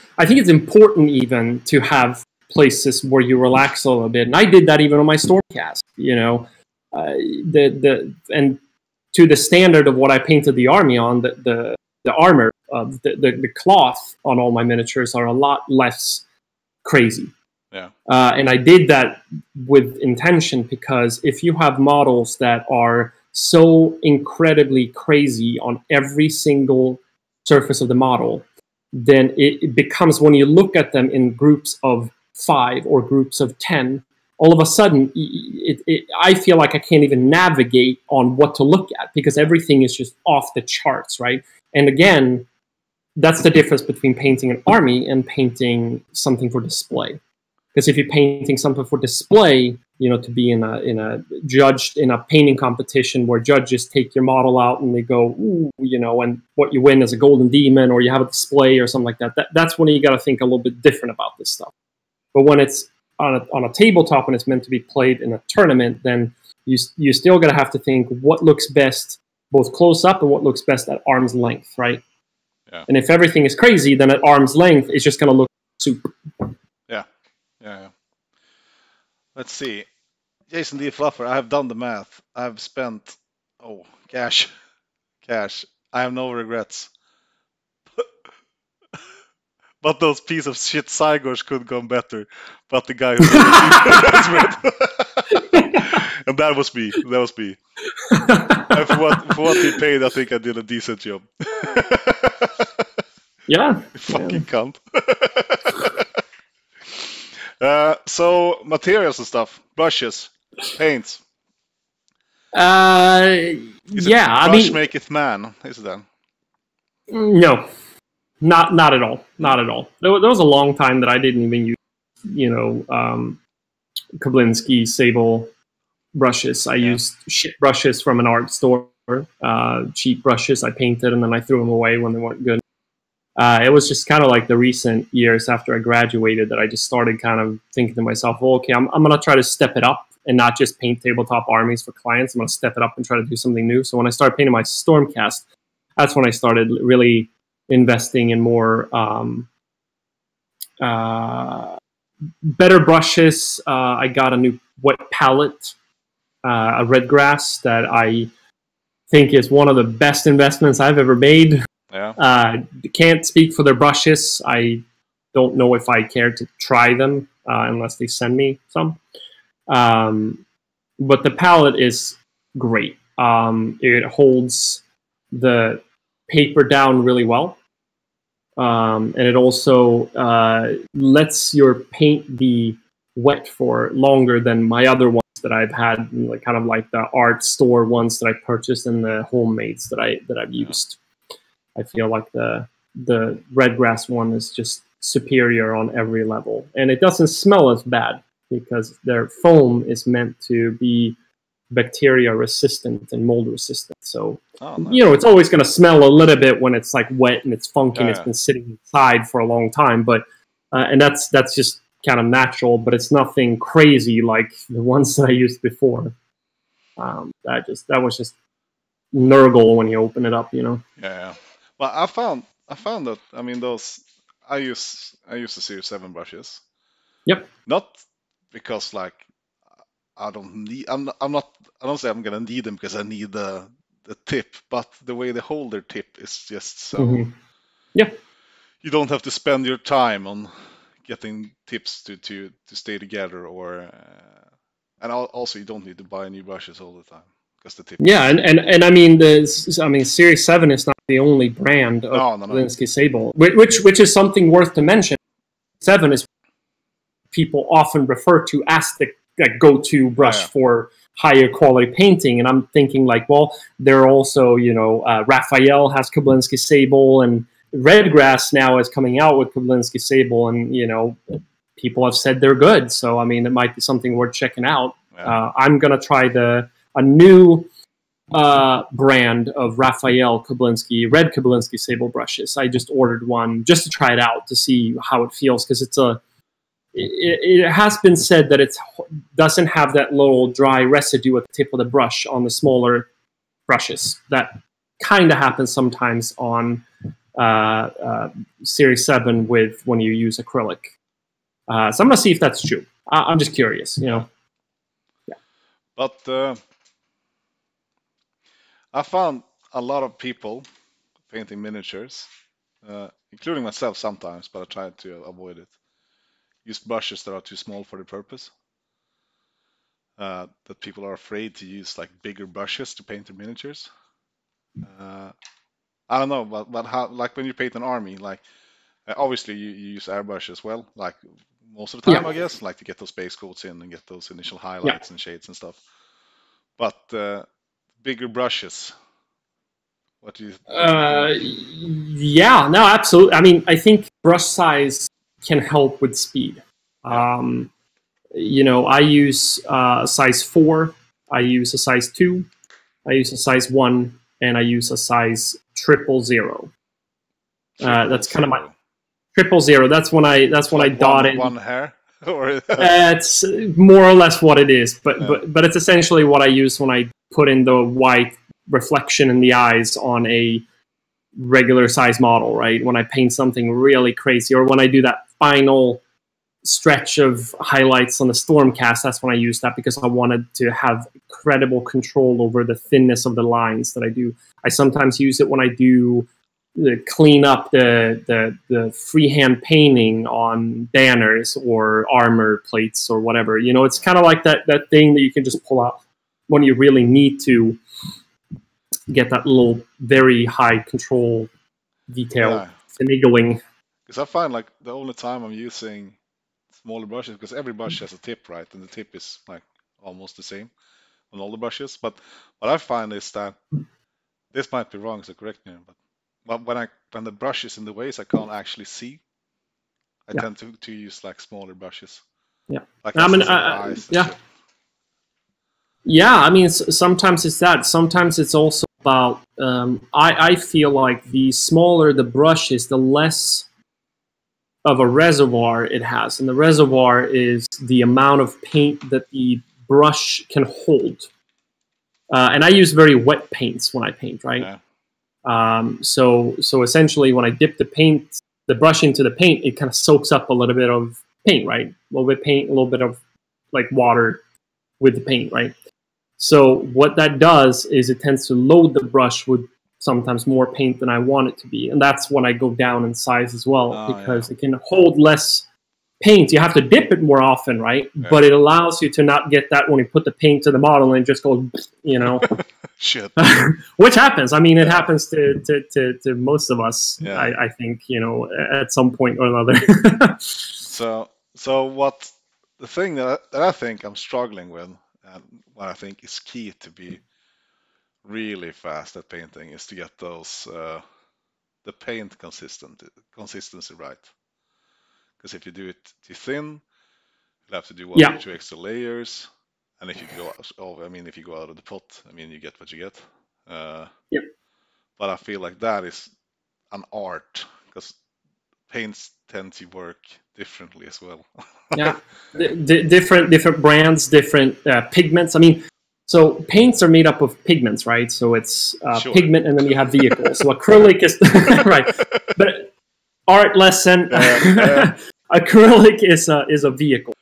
Speaker 2: important even to have places where you relax a little bit, and I did that even on my Stormcast. And to the standard of what I painted the army on, the armor, the cloth on all my miniatures are a lot less crazy.
Speaker 1: Yeah.
Speaker 2: And I did that with intention, because if you have models that are so incredibly crazy on every single surface of the model, then it becomes, when you look at them in groups of 5 or groups of 10, all of a sudden, I feel like I can't even navigate on what to look at, because everything is just off the charts, right? And again, that's the difference between painting an army and painting something for display. Because if you're painting something for display, to be in a judged in a painting competition where judges take your model out and they go, ooh, and what you win is a golden demon, or you have a display or something like that. That's when you got to think a little bit different about this stuff. But when it's on a tabletop and it's meant to be played in a tournament, then you still got to have to think what looks best both close up and what looks best at arm's length, right?
Speaker 1: Yeah.
Speaker 2: And if everything is crazy, then at arm's length, it's just going to look soup.
Speaker 1: Yeah. Let's see. Jason D. Fluffer, I have done the math. I've spent, cash. I have no regrets. But those piece of shit Cygors could gone better. But the guy who and that was me. And for what he paid, I think I did a decent job.
Speaker 2: Yeah.
Speaker 1: Fucking cunt. So materials and stuff, brushes, paints. Brush maketh man, is it then?
Speaker 2: No, not at all. Not at all. There was a long time that I didn't even use, Koblinski Sable brushes. I used shit brushes from an art store, cheap brushes I painted, and then I threw them away when they weren't good. It was just kind of like the recent years after I graduated that I just started kind of thinking to myself, well, okay, I'm going to try to step it up and not just paint tabletop armies for clients. I'm going to step it up and try to do something new. So when I started painting my Stormcast, that's when I started really investing in more better brushes. I got a new wet palette, a red grass that I think is one of the best investments I've ever made.
Speaker 1: Yeah.
Speaker 2: Can't speak for their brushes. I don't know if I care to try them unless they send me some. But the palette is great. It holds the paper down really well. And it also lets your paint be wet for longer than my other ones that I've had, kind of like the art store ones that I purchased and the homemades that I've used. I feel like the red grass one is just superior on every level, and it doesn't smell as bad because their foam is meant to be bacteria resistant and mold resistant. So it's always going to smell a little bit when it's like wet and it's funky and it's been sitting inside for a long time. But and that's just kind of natural, but it's nothing crazy like the ones that I used before. That was just Nurgle when you open it up, you know.
Speaker 1: Yeah. Well, I found that, I mean, those I use the Series 7 brushes.
Speaker 2: Yep.
Speaker 1: Not because like I don't need I'm not I don't say I'm gonna need them because I need the tip, but the way they hold their tip is just so
Speaker 2: Yeah.
Speaker 1: you don't have to spend your time on getting tips to stay together, or and also you don't need to buy new brushes all the time because the tip is
Speaker 2: Yeah, and I mean Series 7 is not the only brand of
Speaker 1: no.
Speaker 2: Koblinski Sable, which is something worth to mention. 7 is people often refer to as the go-to brush for higher quality painting, and I'm thinking like, well, there are also, you know, Raphael has Koblinski Sable, and Redgrass now is coming out with Koblinski Sable, and you know, people have said they're good. So I mean, it might be something worth checking out. I'm gonna try a new brand of Raphael Koblinski, red Koblinski Sable brushes. I just ordered one just to try it out to see how it feels, because it has been said that it doesn't have that little dry residue at the tip of the brush on the smaller brushes. That kind of happens sometimes on Series 7 when you use acrylic. So I'm going to see if that's true. I'm just curious, you know.
Speaker 1: Yeah. But I found a lot of people painting miniatures, including myself sometimes, but I try to avoid it. Use brushes that are too small for the purpose. That people are afraid to use like bigger brushes to paint their miniatures. I don't know, but how, like when you paint an army, like obviously you use airbrush as well, like most of the time, I guess, like to get those base coats in and get those initial highlights and shades and stuff. But bigger brushes, what do you think?
Speaker 2: Yeah, no, absolutely. I mean, I think brush size can help with speed. You know, I use a size 4, I use a size 2, I use a size 1, and I use a size 000. That's kind of my 000. That's when I dotted
Speaker 1: one hair, or
Speaker 2: it's more or less what it is, but it's essentially what I use when I put in the white reflection in the eyes on a regular size model, right? When I paint something really crazy, or when I do that final stretch of highlights on the Stormcast, that's when I use that, because I wanted to have incredible control over the thinness of the lines that I do. I sometimes use it when I do clean up the freehand painting on banners or armor plates or whatever. You know, it's kind of like that thing that you can just pull out when you really need to get that little very high control detail finagling.
Speaker 1: Because I find like the only time I'm using smaller brushes, because every brush has a tip, right? And the tip is like almost the same on all the brushes. But what I find is that this might be wrong, so correct me. But when the brush is in the ways I can't actually see, I tend to use like smaller brushes.
Speaker 2: Yeah,
Speaker 1: like
Speaker 2: I mean,
Speaker 1: shit.
Speaker 2: Yeah, I mean, sometimes it's that. Sometimes it's also about. I feel like the smaller the brush is, the less of a reservoir it has, and the reservoir is the amount of paint that the brush can hold. And I use very wet paints when I paint, right? So essentially, when I dip the brush into the paint, it kind of soaks up a little bit of paint, right? A little bit of paint, a little bit of like water with the paint, right? So what that does is it tends to load the brush with sometimes more paint than I want it to be. And that's when I go down in size as well, because it can hold less paint. You have to dip it more often, right? But it allows you to not get that when you put the paint to the model and it just goes, you know.
Speaker 1: Shit.
Speaker 2: Which happens. I mean, it happens to most of us, I think, you know, at some point or another.
Speaker 1: So what the thing that I think I'm struggling with, and what I think is key to be really fast at painting, is to get those the paint consistency right. Because if you do it too thin, you'll have to do 1 or 2 extra layers. And if you go if you go out of the pot, I mean, you get what you get. But I feel like that is an art, because paints tend to work differently as well.
Speaker 2: Yeah, different brands, different pigments. I mean, so paints are made up of pigments, right? So it's
Speaker 1: Sure.
Speaker 2: pigment, and then you have vehicles. So acrylic is right, but art lesson. Acrylic is a vehicle.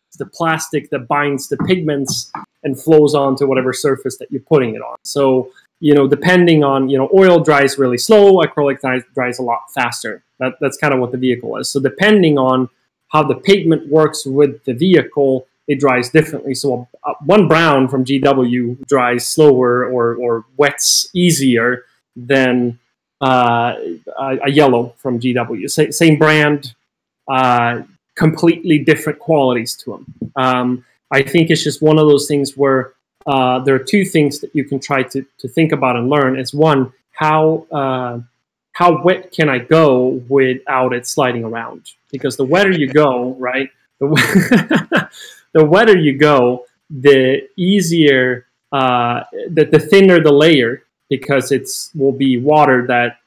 Speaker 2: It's the plastic that binds the pigments and flows onto whatever surface that you're putting it on. So, depending on, oil dries really slow, acrylic dries a lot faster. That's kind of what the vehicle is. So depending on how the pigment works with the vehicle, it dries differently. So one brown from GW dries slower or wets easier than a yellow from GW. Same brand, completely different qualities to them. I think it's just one of those things where there are two things that you can try to think about and learn. Is one, how wet can I go without it sliding around? Because the wetter you go, right, the wetter you go, the easier, the thinner the layer, because will be water that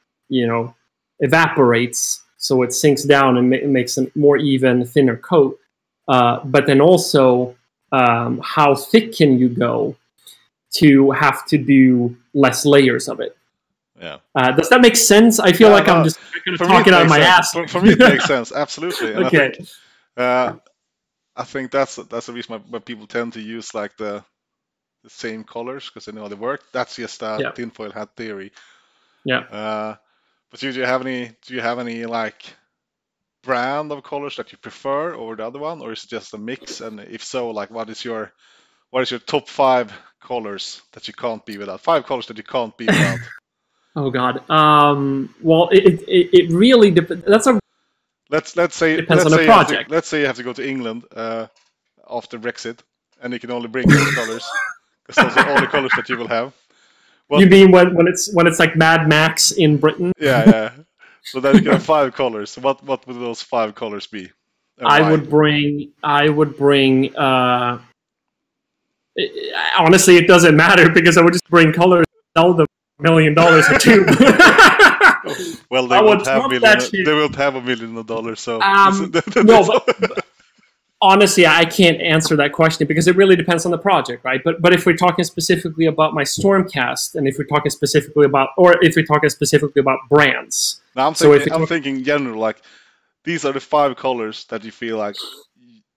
Speaker 2: evaporates, so it sinks down and makes a more even, thinner coat. But then also, how thick can you go to have to do less layers of it?
Speaker 1: Yeah.
Speaker 2: Does that make sense? I feel like I'm just going to talk it out of my ass.
Speaker 1: For me, it makes sense. Absolutely. And
Speaker 2: Okay.
Speaker 1: I think that's the reason why people tend to use like the same colors, because they know they work. That's just a tinfoil hat theory.
Speaker 2: Yeah.
Speaker 1: But do you have any like brand of colors that you prefer over the other one, or is it just a mix? And if so, like what is your top 5 colors that you can't be without? 5 colors that you can't be without.
Speaker 2: Oh God. Well, it really depends.
Speaker 1: Let's say
Speaker 2: depends on the project.
Speaker 1: Let's say you have to go to England after Brexit, and you can only bring those colors, because those are all the colors that you will have.
Speaker 2: You mean when it's like Mad Max in Britain?
Speaker 1: Yeah. So then you can have 5 colors. What would those 5 colors be?
Speaker 2: I would bring. Honestly, it doesn't matter, because I would just bring colors, sell them $1 million a tube.
Speaker 1: Well, they won't have $1 million. So
Speaker 2: no, but honestly, I can't answer that question, because it really depends on the project, right? But if we're talking specifically about my Stormcast, and if we're talking specifically about brands,
Speaker 1: now I'm thinking in general, like these are the 5 colors that you feel like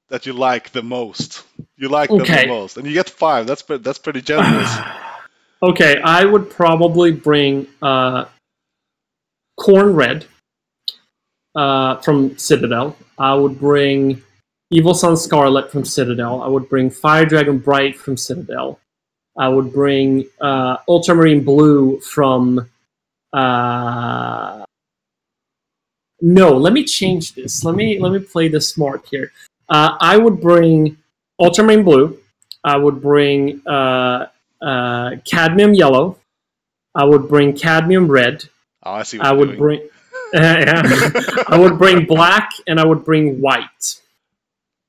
Speaker 1: that you like the most. You like them the most, and you get 5. That's pretty generous.
Speaker 2: Okay, I would probably bring Corn Red from Citadel. I would bring Evil Sun Scarlet from Citadel. I would bring Fire Dragon Bright from Citadel. I would bring Ultramarine Blue from... No, let me change this. Let me play this smart here. I would bring Ultramarine Blue. I would bring Cadmium Yellow. I would bring Cadmium Red.
Speaker 1: Oh, I see what you're doing.
Speaker 2: Bring... I would bring Black, and I would bring White.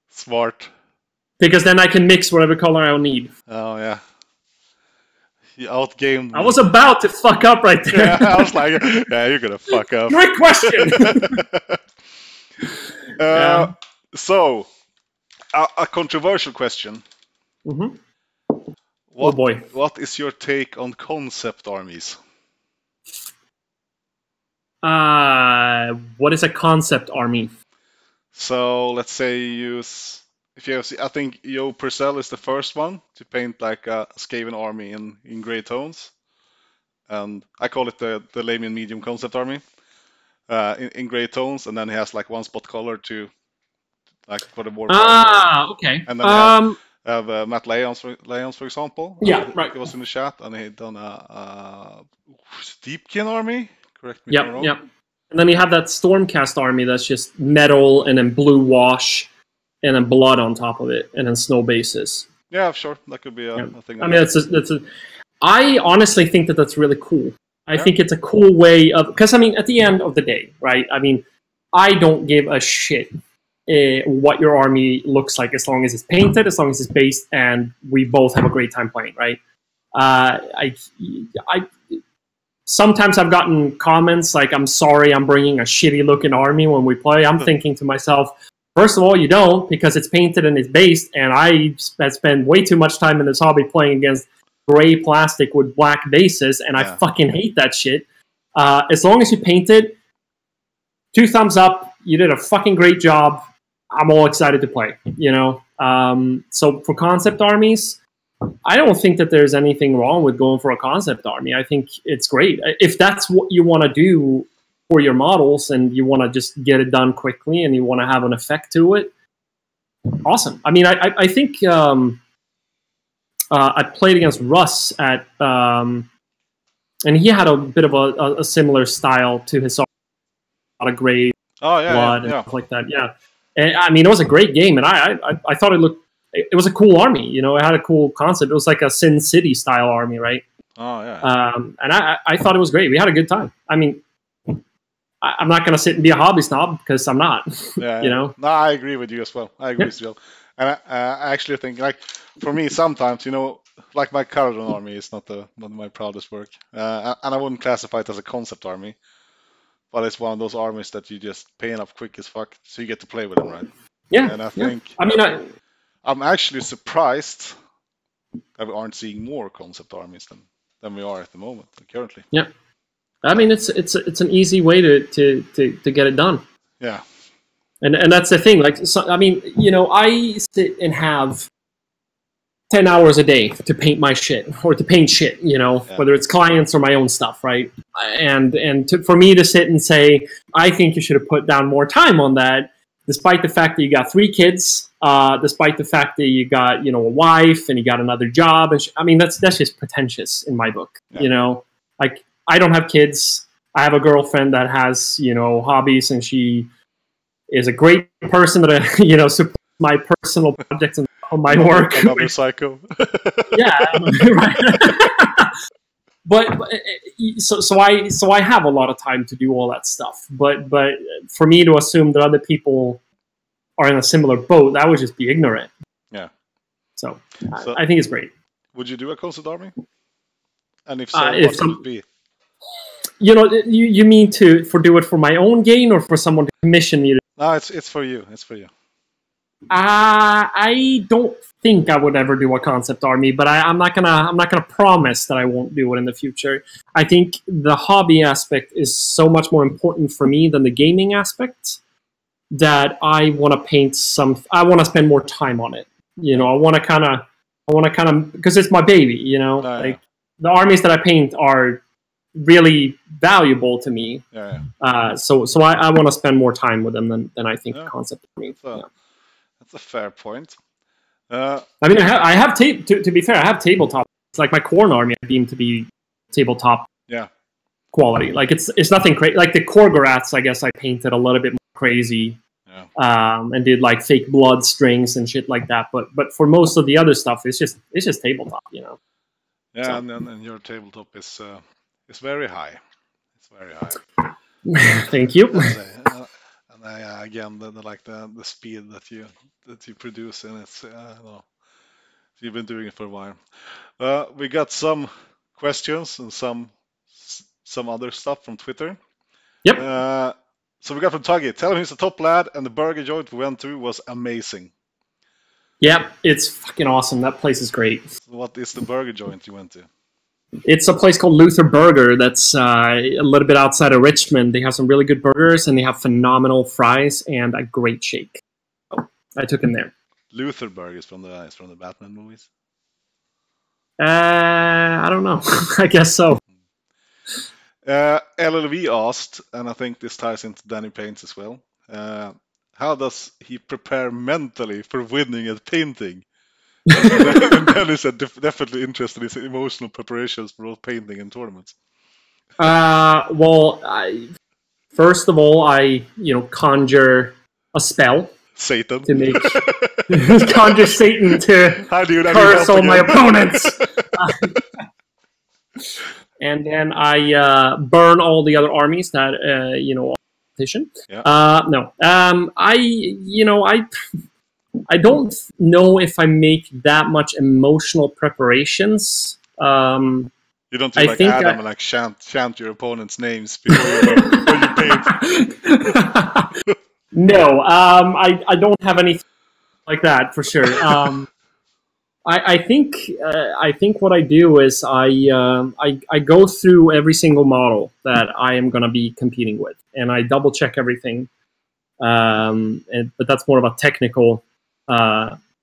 Speaker 1: Smart.
Speaker 2: Because then I can mix whatever color I need.
Speaker 1: Oh, yeah. You outgamed me.
Speaker 2: I was about to fuck up right there.
Speaker 1: Yeah, I was like, yeah, you're going to fuck up.
Speaker 2: Great question!
Speaker 1: So, a controversial question.
Speaker 2: Mm-hmm. Oh boy.
Speaker 1: What is your take on concept armies?
Speaker 2: What is a concept army?
Speaker 1: So let's say I think Joe Purcell is the first one to paint like a Skaven army in grey tones, and I call it the Lamian medium concept army in grey tones, and then he has like one spot color to like for the war.
Speaker 2: Okay.
Speaker 1: And then have Matt Lyons, for example.
Speaker 2: Yeah, right.
Speaker 1: He was in the chat, and he done a Deepkin army. Correct me if I'm wrong.
Speaker 2: Yep. And then you have that Stormcast army that's just metal and then blue wash and then blood on top of it and then snow bases.
Speaker 1: Yeah, sure. That could be a thing.
Speaker 2: I mean, I honestly think that's really cool. I think it's a cool way of... Because, I mean, at the end of the day, right? I mean, I don't give a shit what your army looks like, as long as it's painted, as long as it's based, and we both have a great time playing, right? sometimes I've gotten comments like, I'm sorry I'm bringing a shitty looking army when we play. I'm thinking to myself, first of all, you don't, because it's painted and it's based, and I spend way too much time in this hobby playing against gray plastic with black bases, and I fucking hate that shit. As long as you paint it, 2 thumbs up, you did a fucking great job. I'm all excited to play, you know? So for concept armies, I don't think that there's anything wrong with going for a concept army. I think it's great. If that's what you want to do for your models and you want to just get it done quickly and you want to have an effect to it, awesome. I mean, I think I played against Russ at, and he had a bit of a similar style to his, a lot of gray blood and stuff like that. Yeah. And I mean, it was a great game, and I thought it looked, it was a cool army, you know, it had a cool concept. It was like a Sin City style army, right?
Speaker 1: Oh, yeah.
Speaker 2: And I thought it was great. We had a good time. I mean, I'm not going to sit and be a hobby snob, because I'm not, you know?
Speaker 1: No, I agree with you as well. I agree with you. And I actually think, like, for me, sometimes, you know, like my current army is not my proudest work. And I wouldn't classify it as a concept army. But it's one of those armies that you just paint up quick as fuck, so you get to play with them, right?
Speaker 2: Yeah.
Speaker 1: And I think,
Speaker 2: I mean,
Speaker 1: I'm actually surprised that we aren't seeing more concept armies than we are at the moment, currently.
Speaker 2: Yeah. I mean, it's an easy way to get it done.
Speaker 1: Yeah.
Speaker 2: And that's the thing. Like, so, I mean, you know, I sit and have 10 hours a day to paint my shit, or to paint shit, you know, whether it's clients or my own stuff, right? And for me to sit and say, I think you should have put down more time on that, despite the fact that you got 3 kids, despite the fact that you got, you know, a wife and you got another job. And I mean, that's just pretentious in my book, you know? Like, I don't have kids. I have a girlfriend that has, you know, hobbies, and she is a great person that, you know, supports my personal projects and on my work.
Speaker 1: Another psycho.
Speaker 2: Yeah, right. but so I have a lot of time to do all that stuff. But for me to assume that other people are in a similar boat, that would just be ignorant.
Speaker 1: Yeah.
Speaker 2: So I think it's great.
Speaker 1: Would you do a concept army? And if so, what would it be?
Speaker 2: You know, you mean do it for my own gain, or for someone to commission me?
Speaker 1: No, it's for you. It's for you.
Speaker 2: I don't think I would ever do a concept army, but I'm not gonna promise that I won't do it in the future. I think the hobby aspect is so much more important for me than the gaming aspect, that I want to paint I want to spend more time on it. You know, I want to kind of, because it's my baby. You know, like the armies that I paint are really valuable to me. So I want to spend more time with them than I think concept army.
Speaker 1: That's a fair point.
Speaker 2: I mean, I have to be fair, I have tabletop. It's like my Corn army I deem to be tabletop quality. Like, it's nothing crazy. Like the Korgorats, I guess I painted a little bit more crazy, and did like fake blood strings and shit like that. But for most of the other stuff, it's just tabletop, you know.
Speaker 1: Yeah, so. and your tabletop is very high. It's very high.
Speaker 2: Thank you.
Speaker 1: And again, the speed that you produce, and it's you've been doing it for a while. We got some questions and some other stuff from Twitter.
Speaker 2: Yep.
Speaker 1: So we got from Tuggy. Tell him he's a top lad, and the burger joint we went to was amazing.
Speaker 2: Yep, it's fucking awesome. That place is great.
Speaker 1: So what is the burger joint you went to?
Speaker 2: It's a place called Luther Burger that's a little bit outside of Richmond. They have some really good burgers, and they have phenomenal fries and a great shake. So I took him there.
Speaker 1: Luther Burger is from the Batman movies?
Speaker 2: I don't know. I guess so.
Speaker 1: LLV asked, and I think this ties into Danny Paints as well, how does he prepare mentally for winning at painting? And then he said definitely interested in his emotional preparations for both painting and tournaments.
Speaker 2: Well, first of all, I conjure a spell.
Speaker 1: Satan.
Speaker 2: To make conjure Satan to curse all my opponents. And then I burn all the other armies that competition. No. I don't know if I make that much emotional preparations.
Speaker 1: You don't do
Speaker 2: I
Speaker 1: like
Speaker 2: think
Speaker 1: Adam and like chant your opponent's names before you paint.
Speaker 2: No, I don't have anything like that for sure. I think what I do is I go through every single model that I am going to be competing with, and I double check everything. But that's more of a technical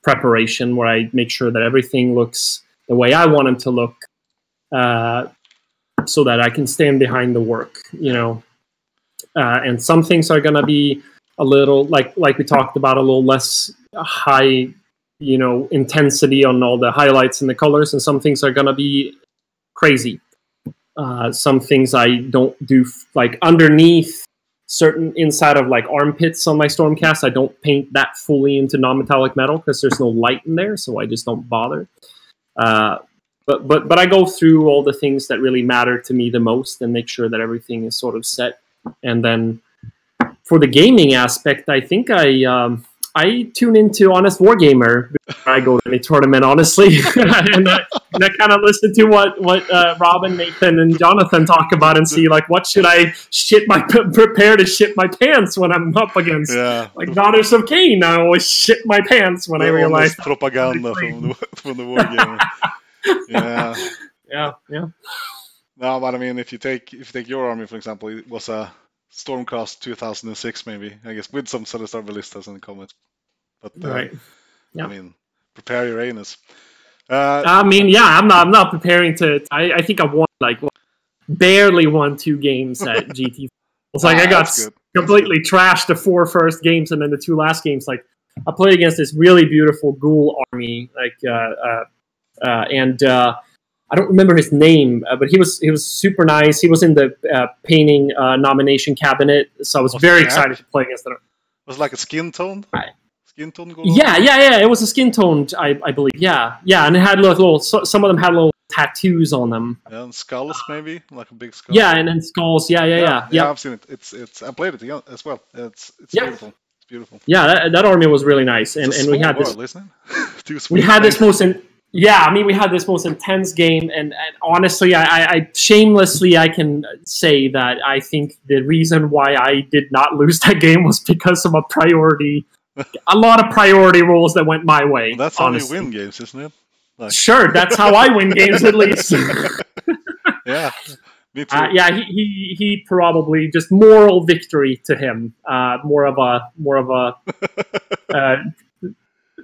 Speaker 2: preparation where I make sure that everything looks the way I want it to look, so that I can stand behind the work. And some things are going to be a little like we talked about, a little less high, intensity on all the highlights and the colors, and some things are going to be crazy. Some things I don't do, like underneath certain inside of like armpits on my Stormcast, I don't paint that fully into non-metallic metal because there's no light in there, so I just don't bother. But I go through all the things that really matter to me the most and make sure that everything is sort of set. And then for the gaming aspect, I think I tune into Honest Wargamer before I go to any tournament, honestly. and I kind of listen to what Robin, Nathan, and Jonathan talk about and see, like, what should I prepare to shit my pants when I'm up against.
Speaker 1: Yeah.
Speaker 2: Like Daughters of Cain, I always shit my pants when I realize.
Speaker 1: Propaganda from the Wargamer. Yeah.
Speaker 2: Yeah.
Speaker 1: No, but I mean, if you take your army, for example, it was a Stormcast 2006, maybe, I guess, with some Celestar Ballistas in the comments. But
Speaker 2: right. Yeah.
Speaker 1: I mean, prepare your anus.
Speaker 2: I mean, yeah, I'm not preparing to. I think I won barely won 2 games at GT. It's like I got completely trashed the 4 first games, and then the 2 last games. Like I played against this really beautiful ghoul army, and I don't remember his name, but he was super nice. He was in the painting nomination cabinet, so I was very excited to play against him.
Speaker 1: It was like a skin tone. Skin tone gold?
Speaker 2: Yeah. It was a skin toned, I believe. Yeah, and it had little. Some of them had little tattoos on them.
Speaker 1: Yeah, and skulls maybe, like a big skull.
Speaker 2: Yeah, and then skulls. Yeah.
Speaker 1: I've seen it. It's I played it as well. It's beautiful. It's beautiful.
Speaker 2: Yeah, that army was really nice, and we had
Speaker 1: world,
Speaker 2: this.
Speaker 1: Isn't it?
Speaker 2: We had this most. Yeah, I mean, we had this most intense game, and honestly, I shamelessly I can say that I think the reason why I did not lose that game was because of a lot of priority rolls that went my way.
Speaker 1: Well, that's
Speaker 2: honestly.
Speaker 1: how you win games, isn't it? Like...
Speaker 2: Sure, that's how I win games at least.
Speaker 1: Yeah, me too.
Speaker 2: Yeah, he probably just moral victory to him. More of a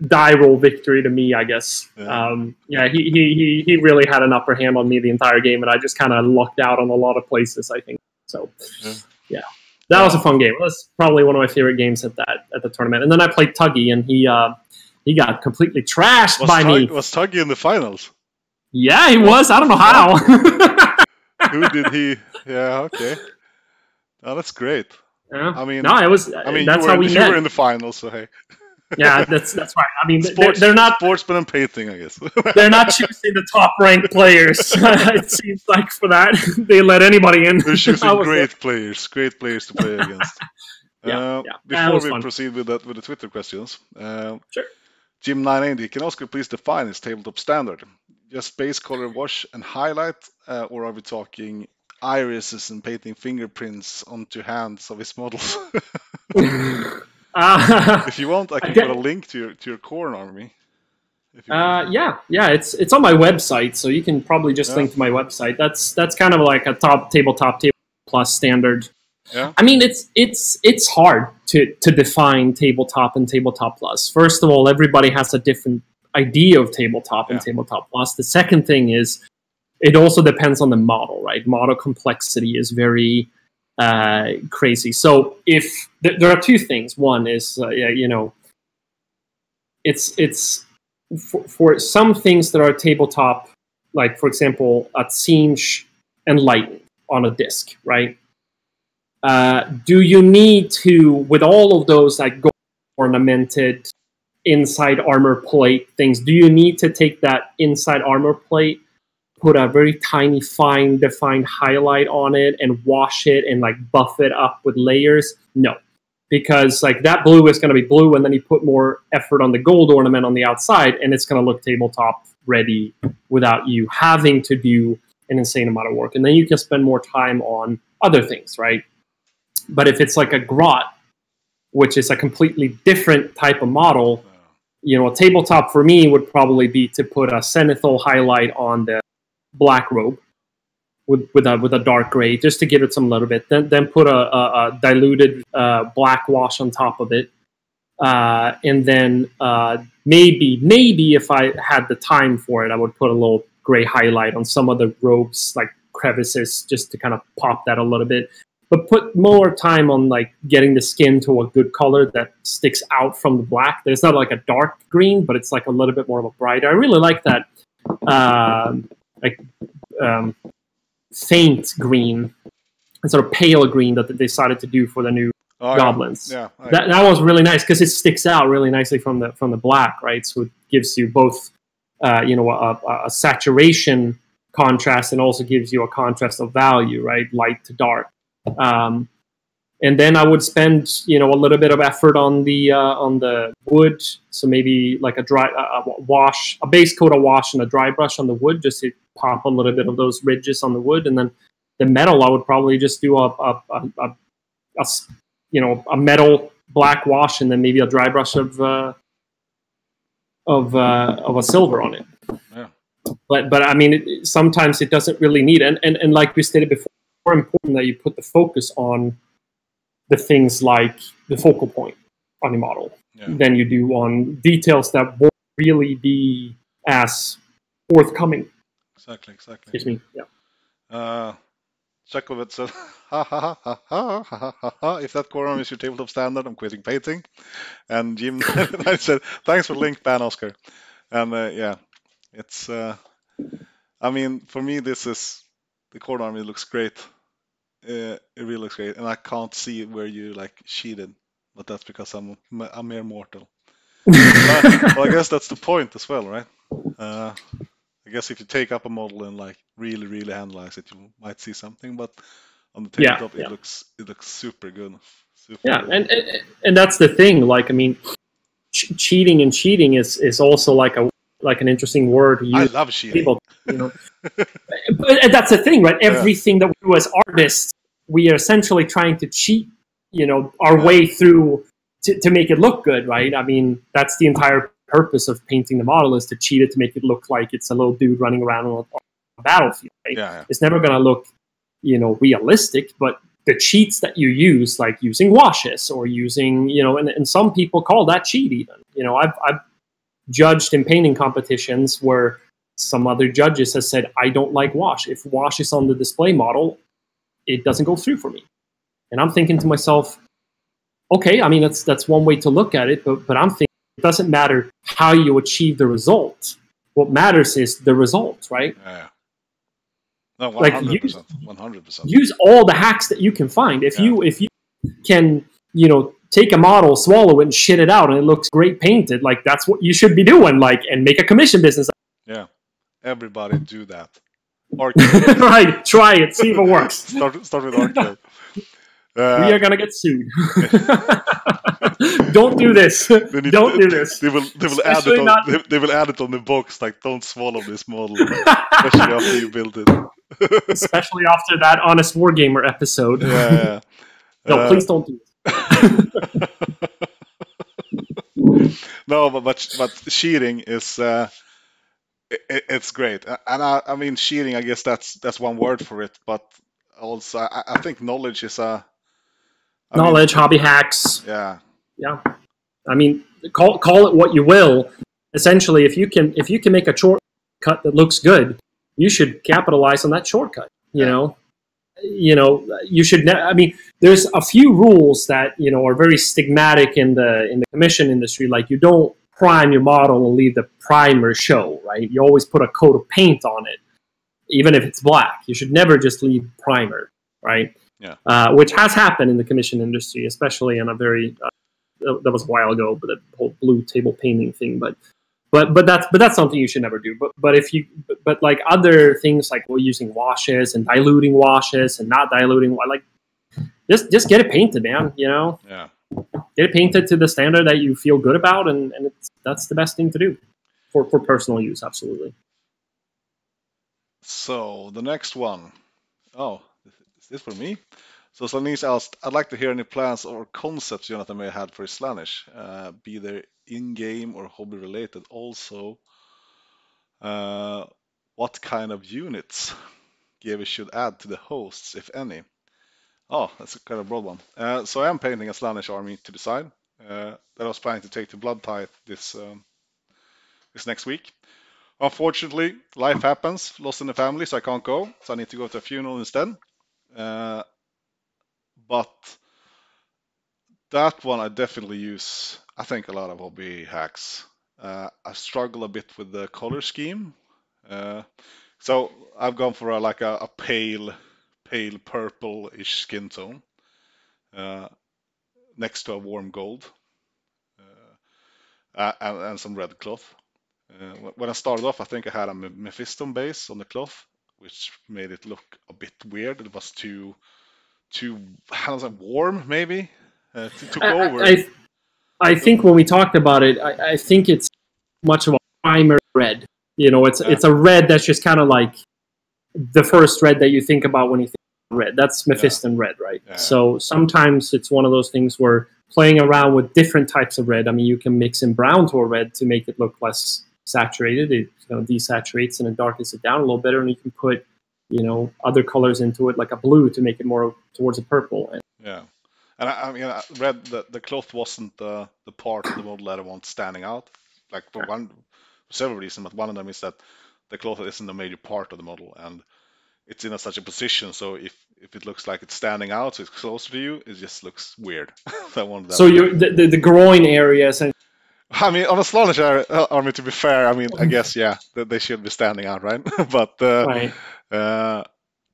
Speaker 2: die roll victory to me, I guess.
Speaker 1: Yeah.
Speaker 2: He really had an upper hand on me the entire game, and I just kind of lucked out on a lot of places, I think. So, yeah. That was a fun game. It was probably one of my favorite games at the tournament. And then I played Tuggy, and he got completely trashed by me.
Speaker 1: Was Tuggy in the finals?
Speaker 2: Yeah, he was. I don't know how.
Speaker 1: Who did he? Yeah, okay. Oh, that's great.
Speaker 2: Yeah.
Speaker 1: I mean,
Speaker 2: no, it was. That's how we met.
Speaker 1: You were in the finals, so hey.
Speaker 2: Yeah, that's right. I mean, they're not
Speaker 1: sportsman and painting, I guess.
Speaker 2: They're not choosing the top ranked players. It seems like for that they let anybody in.
Speaker 1: They're choosing great players to play against. Before we proceed with the Twitter questions,
Speaker 2: sure.
Speaker 1: Jim980, can Oscar please define his tabletop standard? Just base color wash and highlight, or are we talking irises and painting fingerprints onto hands of his models? If you want, I can put a link to your core army.
Speaker 2: Yeah, it's on my website, so you can probably just link to my website. That's kind of like a tabletop plus standard.
Speaker 1: Yeah.
Speaker 2: I mean, it's hard to define tabletop and tabletop plus. First of all, everybody has a different idea of tabletop and tabletop plus. The second thing is, it also depends on the model, right? Model complexity is very crazy. So if there are 2 things. One is, it's for some things that are tabletop, like for example, a Siege and Lightning on a disc, right? Do you need to, with all of those like gold ornamented inside armor plate things, do you need to take that inside armor plate, put a very tiny, fine, defined highlight on it, and wash it and like buff it up with layers? No, because like that blue is going to be blue, and then you put more effort on the gold ornament on the outside, and it's going to look tabletop ready without you having to do an insane amount of work. And then you can spend more time on other things, right? But if it's like a grot, which is a completely different type of model, you know, a tabletop for me would probably be to put a zenithal highlight on the black robe with a dark gray, just to give it some little bit. Then put a diluted black wash on top of it. And then maybe if I had the time for it, I would put a little gray highlight on some of the robes, like crevices, just to kind of pop that a little bit. But put more time on like getting the skin to a good color that sticks out from the black. There's not like a dark green, but it's like a little bit more of a brighter. I really like that, faint green and sort of pale green that they decided to do for the new goblins.
Speaker 1: Yeah,
Speaker 2: that was really nice because it sticks out really nicely from the black, right? So it gives you both, a saturation contrast and also gives you a contrast of value, right? Light to dark. And then I would spend, a little bit of effort on the wood. So maybe like a base coat of wash and a dry brush on the wood, just to pop a little bit of those ridges on the wood. And then the metal, I would probably just do a metal black wash and then maybe a dry brush of a silver on it.
Speaker 1: Yeah.
Speaker 2: But I mean, sometimes it doesn't really need, and like we stated before, more important that you put the focus on the things like the focal point on the model than you do on details that won't really be as forthcoming.
Speaker 1: Exactly.
Speaker 2: Excuse me. Yeah.
Speaker 1: Jakovic said, if that quorum is your tabletop standard, I'm quitting painting. And Jim I said, thanks for the link, ban Oscar. And it's, I mean, for me, this is, the Core Army looks great. It really looks great. And I can't see where you like cheated, but that's because I'm a mere mortal. Well, I guess that's the point as well, right? I guess if you take up a model and like really analyze it, you might see something. But on the tabletop, it looks super good.
Speaker 2: Good. And that's the thing. Like, I mean, cheating is also like an interesting word to use.
Speaker 1: I love cheating.
Speaker 2: People, but that's the thing, right? Everything that we do as artists, we are essentially trying to cheat, our way through to make it look good, right? I mean, that's the entire purpose of painting the model, is to cheat it to make it look like it's a little dude running around on a battlefield, right?
Speaker 1: Yeah.
Speaker 2: It's never going to look, realistic, but the cheats that you use, like using washes or using, and some people call that cheat even. I've judged in painting competitions where some other judges have said, I don't like wash. If wash is on the display model, it doesn't go through for me. And I'm thinking to myself, okay, I mean, that's one way to look at it, but I'm thinking it doesn't matter how you achieve the result. What matters is the result, right?
Speaker 1: Yeah. No, 100%.
Speaker 2: Like
Speaker 1: 100%.
Speaker 2: Use all the hacks that you can find. If you can, take a model, swallow it, and shit it out, and it looks great painted, like that's what you should be doing, like, and make a commission business.
Speaker 1: Yeah, everybody do that.
Speaker 2: Right, try it, see if it works.
Speaker 1: Start with arcade.
Speaker 2: We are gonna get sued. Don't do this. Don't do this.
Speaker 1: They will add it on. They will add it on the box, like, don't swallow this model, especially after you build it.
Speaker 2: Especially after that Honest Wargamer episode.
Speaker 1: Yeah.
Speaker 2: No, please don't do it.
Speaker 1: No, but cheating is it's great, and I mean, cheating, I guess that's one word for it, but also I think knowledge is
Speaker 2: knowledge, hobby hacks.
Speaker 1: Yeah.
Speaker 2: I mean, call it what you will. Essentially, if you can make a shortcut that looks good, you should capitalize on that shortcut. You should. I mean, there's a few rules that are very stigmatic in the commission industry. Like, you don't prime your model and leave the primer show, right? You always put a coat of paint on it, even if it's black. You should never just leave primer, right?
Speaker 1: Yeah.
Speaker 2: Which has happened in the commission industry, especially in a very that was a while ago, but the whole blue table painting thing. But that's something you should never do. But like other things, like using washes and diluting washes and not diluting, like just get it painted, man.
Speaker 1: Yeah.
Speaker 2: Get it painted to the standard that you feel good about, and that's the best thing to do for personal use. Absolutely.
Speaker 1: So the next one. Oh, is this for me? So Slanis asked, I'd like to hear any plans or concepts Jonatan may have had for his Slanish, be they in-game or hobby related. Also, what kind of units Gavi should add to the hosts, if any? Oh, that's a kind of broad one. So I am painting a Slanish army to decide that I was planning to take to Blood Tithe this next week. Unfortunately, life happens, lost in the family, so I can't go. So I need to go to a funeral instead. But that one I definitely use, I think, a lot of hobby hacks. I struggle a bit with the color scheme. So I've gone for a pale purple-ish skin tone next to a warm gold and some red cloth. When I started off, I think I had a Mephiston base on the cloth, which made it look a bit weird. It was too how was it, warm, maybe? Took over.
Speaker 2: I think when we talked about it, I think it's much of a primer red. It's a red that's just kind of like the first red that you think about when you think of red. That's Mephiston red, right?
Speaker 1: Yeah.
Speaker 2: So sometimes it's one of those things where playing around with different types of red. I mean, you can mix in brown to a red to make it look less saturated. It desaturates and it darkens it down a little bit, and you can put other colors into it, like a blue, to make it more towards a purple.
Speaker 1: Yeah, and I mean, red. The cloth wasn't the part of the model that I want standing out. Like for several reasons, but one of them is that the cloth isn't a major part of the model, and it's in such a position. So if it looks like it's standing out, so it's closer to you, it just looks weird.
Speaker 2: So the groin areas and.
Speaker 1: I mean, on a Slanish army, to be fair, I mean, I guess, yeah, they should be standing out, right? But
Speaker 2: right.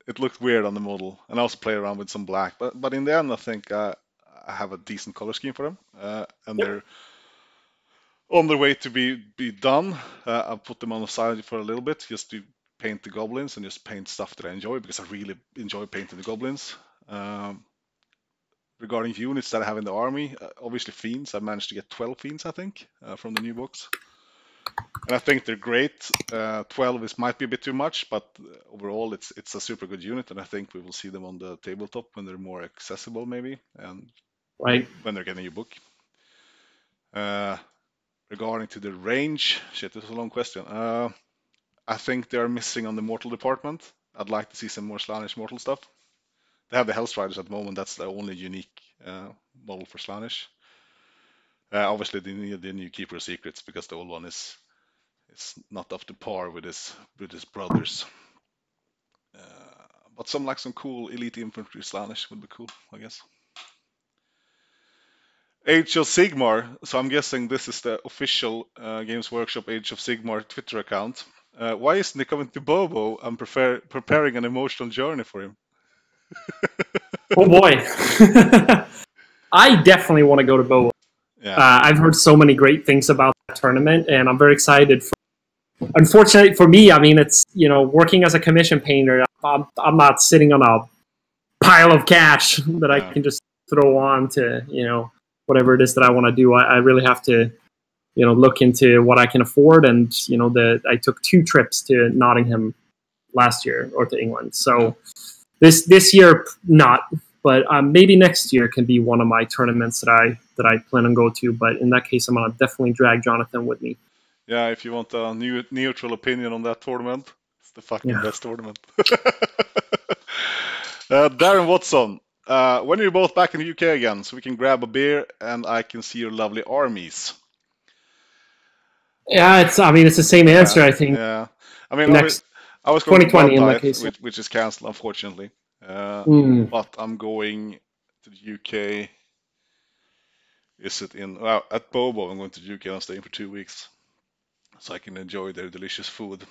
Speaker 1: It looked weird on the model, and I also played around with some black. But in the end, I think I have a decent color scheme for them, and they're on their way to be done. I'll put them on the side for a little bit, just to paint the goblins and just paint stuff that I enjoy, because I really enjoy painting the goblins. Regarding units that I have in the army, obviously Fiends. I managed to get 12 Fiends, I think, from the new box. And I think they're great. 12 might be a bit too much, but overall it's a super good unit, and I think we will see them on the tabletop when they're more accessible, maybe, and
Speaker 2: right
Speaker 1: when they're getting a new book. Regarding to the range, shit, this is a long question. I think they're missing on the mortal department. I'd like to see some more Slanish mortal stuff. They have the Hellstriders at the moment. That's the only unique model for Slanish. Obviously, they need the new Keeper of Secrets, because the old one is not up to par with his brothers. But some cool elite infantry Slanish would be cool, I guess. Age of Sigmar. So I'm guessing this is the official Games Workshop Age of Sigmar Twitter account. Why isn't he coming to Bobo? I'm preparing an emotional journey for him.
Speaker 2: Oh boy. I definitely want to go to Bobo.
Speaker 1: Yeah.
Speaker 2: I've heard so many great things about that tournament, and I'm very excited. Unfortunately for me, I mean, it's, working as a commission painter, I'm not sitting on a pile of cash that I can just throw on to, whatever it is that I want to do. I really have to, look into what I can afford. And, I took 2 trips to Nottingham last year, or to England. So this year, not. But maybe next year can be one of my tournaments that I plan on go to. But in that case, I'm gonna definitely drag Jonatan with me.
Speaker 1: Yeah, if you want a neutral opinion on that tournament, it's the fucking best tournament. Darren Watson, when are you both back in the UK again, so we can grab a beer and I can see your lovely armies?
Speaker 2: Yeah, it's the same answer, I think.
Speaker 1: Yeah, I mean, I was going to
Speaker 2: 2020 in that
Speaker 1: Blood
Speaker 2: case,
Speaker 1: Tithe, which is cancelled, unfortunately. But I'm going to the UK. Is it at Bobo? I'm going to the UK. I'm staying for 2 weeks, so I can enjoy their delicious food.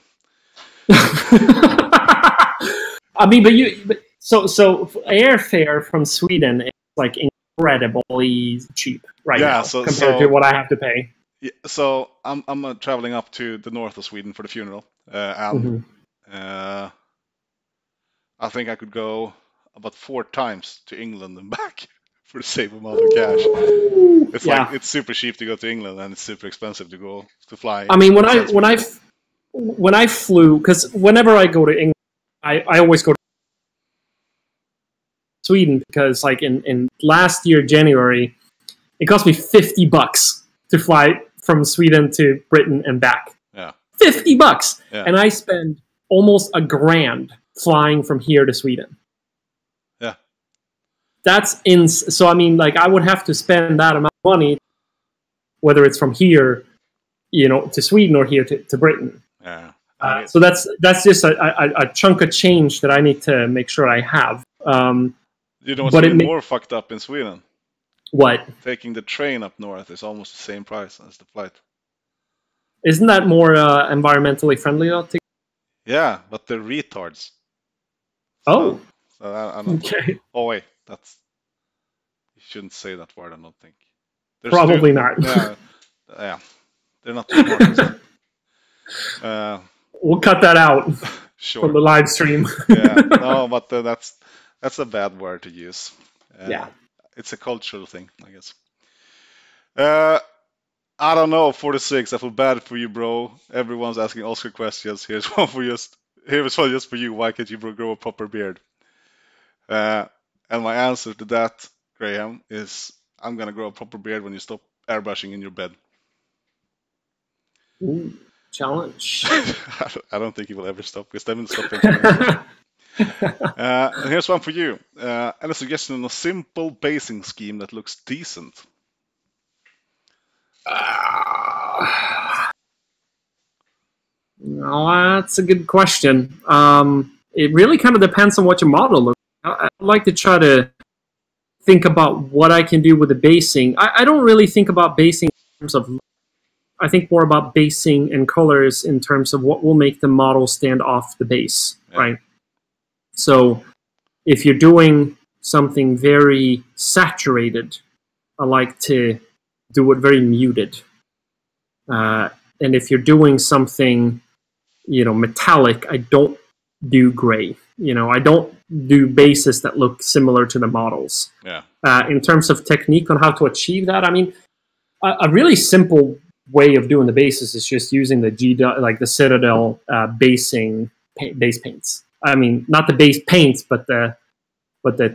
Speaker 2: So airfare from Sweden is like incredibly cheap now compared to what I have to pay.
Speaker 1: Yeah, so I'm traveling up to the north of Sweden for the funeral, and I think I could go about 4 times to England and back for the same amount of cash. It's it's super cheap to go to England, and it's super expensive to fly.
Speaker 2: I mean, when I flew, because whenever I go to England, I always go to Sweden because like in last year January, it cost me $50 to fly from Sweden to Britain and back.
Speaker 1: Yeah.
Speaker 2: $50,
Speaker 1: Yeah.
Speaker 2: and I spend almost $1,000 flying from here to Sweden.
Speaker 1: Yeah.
Speaker 2: That's so I mean, like I would have to spend that amount of money, whether it's from here, to Sweden or here to Britain.
Speaker 1: Yeah.
Speaker 2: So that's just a chunk of change that I need to make sure I have.
Speaker 1: You know what's even more fucked up in Sweden?
Speaker 2: What?
Speaker 1: Taking the train up north is almost the same price as the flight.
Speaker 2: Isn't that more environmentally friendly?
Speaker 1: Yeah, but they're retards.
Speaker 2: Oh.
Speaker 1: So I don't
Speaker 2: okay.
Speaker 1: Oh wait, you shouldn't say that word. I don't think.
Speaker 2: Probably not.
Speaker 1: Yeah, they're not too smart.
Speaker 2: We'll cut that out
Speaker 1: sure.
Speaker 2: from the live stream.
Speaker 1: Yeah, no, but that's a bad word to use.
Speaker 2: Yeah,
Speaker 1: it's a cultural thing, I guess. I don't know. 46. I feel bad for you, bro. Everyone's asking Oscar questions. Here's one just for you. Why can't you grow a proper beard? And my answer to that, Graham, is I'm gonna grow a proper beard when you stop airbrushing in your bed.
Speaker 2: Ooh, challenge.
Speaker 1: I don't think he will ever stop because they haven't stopped. And here's one for you. And a suggestion on a simple basing scheme that looks decent.
Speaker 2: No, that's a good question. It really kind of depends on what your model looks like. I like to try to think about what I can do with the basing. I don't really think about basing in terms of... I think more about basing and colors in terms of what will make the model stand off the base, right? So if you're doing something very saturated, I like to do it very muted. And if you're doing something, metallic, I don't do gray. I don't do bases that look similar to the models.
Speaker 1: Yeah.
Speaker 2: In terms of technique on how to achieve that, I mean, a really simple way of doing the bases is just using the Citadel basing base paints. I mean, not the base paints, but the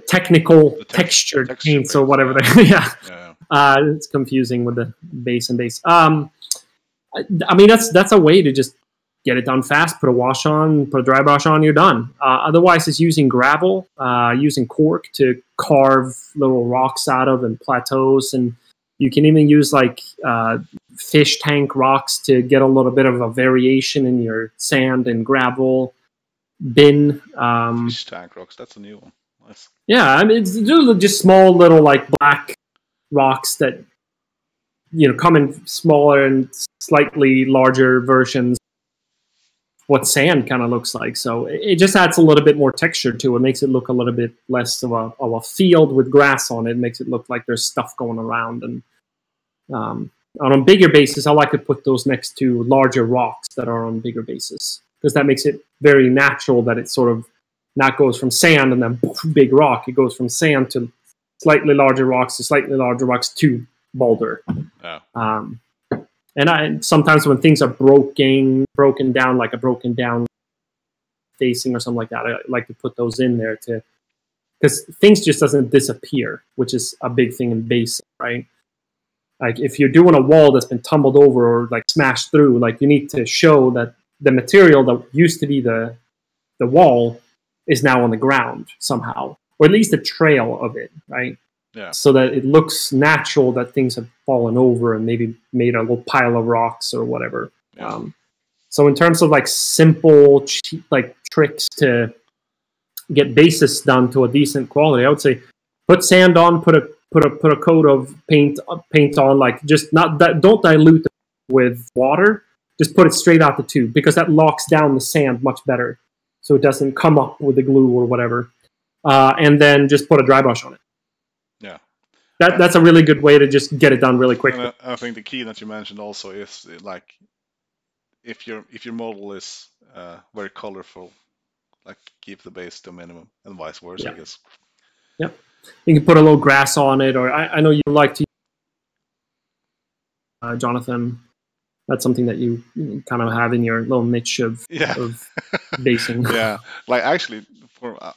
Speaker 2: technical textured paints or whatever. Yeah. It's confusing with the base and base. I mean, that's a way to just get it done fast. Put a wash on, put a dry brush on, you're done. Otherwise, it's using gravel, using cork to carve little rocks out of and plateaus, and you can even use fish tank rocks to get a little bit of a variation in your sand and gravel bin.
Speaker 1: Fish tank rocks, that's a new one. Nice.
Speaker 2: Yeah, I mean, it's just small little black rocks that come in smaller and slightly larger versions. What sand kind of looks like, so it just adds a little bit more texture to it. Makes it look a little bit less of a field with grass on it. Makes it look like there's stuff going around. And on a bigger basis, I like to put those next to larger rocks that are on bigger bases, because that makes it very natural that it sort of not goes from sand and then big rock. It goes from sand to slightly larger rocks to boulder.
Speaker 1: Yeah.
Speaker 2: And sometimes when things are broken down, like a broken down facing or something like that, I like to put those in there because things just doesn't disappear, which is a big thing in basing, right? Like if you're doing a wall that's been tumbled over or smashed through, you need to show that the material that used to be the wall is now on the ground somehow, or at least a trail of it, right?
Speaker 1: Yeah.
Speaker 2: So that it looks natural that things have fallen over and maybe made a little pile of rocks or whatever.
Speaker 1: Yeah.
Speaker 2: So in terms of simple tricks to get bases done to a decent quality, I would say put sand on, put a coat of paint on, don't dilute it with water. Just put it straight out the tube, because that locks down the sand much better, so it doesn't come up with the glue or whatever. And then just put a dry brush on it.
Speaker 1: Yeah.
Speaker 2: That's a really good way to just get it done really quickly.
Speaker 1: I think the key that you mentioned also is if your model is very colorful, keep the base to a minimum, and vice versa, I guess.
Speaker 2: Yep. You can put a little grass on it, or I know you like to Jonathan. That's something that you kind of have in your little niche of basing.
Speaker 1: Yeah, like actually,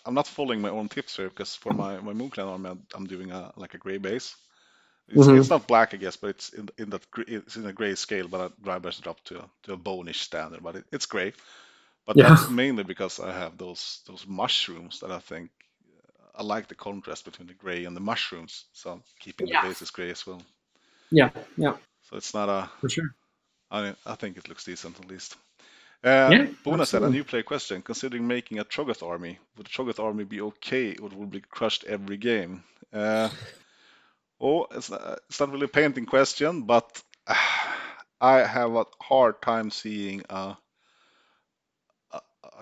Speaker 1: I'm not following my own tips here because for my Moonclan army, I'm doing like a gray base. It's
Speaker 2: Hmm.
Speaker 1: not black, I guess, but it's in that it's in a gray scale. But I dry brush it up to a bonish standard, but it's gray. But
Speaker 2: Yeah,
Speaker 1: that's mainly because I have those mushrooms that I think I like the contrast between the gray and the mushrooms. So I'm keeping the
Speaker 2: yeah,
Speaker 1: bases gray as well.
Speaker 2: yeah, yeah,
Speaker 1: So it's not a.
Speaker 2: for sure.
Speaker 1: I think it looks decent at least.
Speaker 2: Yeah,
Speaker 1: Bona said, a
Speaker 2: absolutely.
Speaker 1: new player question. Considering making a Cho'Gath army, would the Cho'Gath army be okay or would be crushed every game? Uh, it's not really a painting question, but I have a hard time seeing a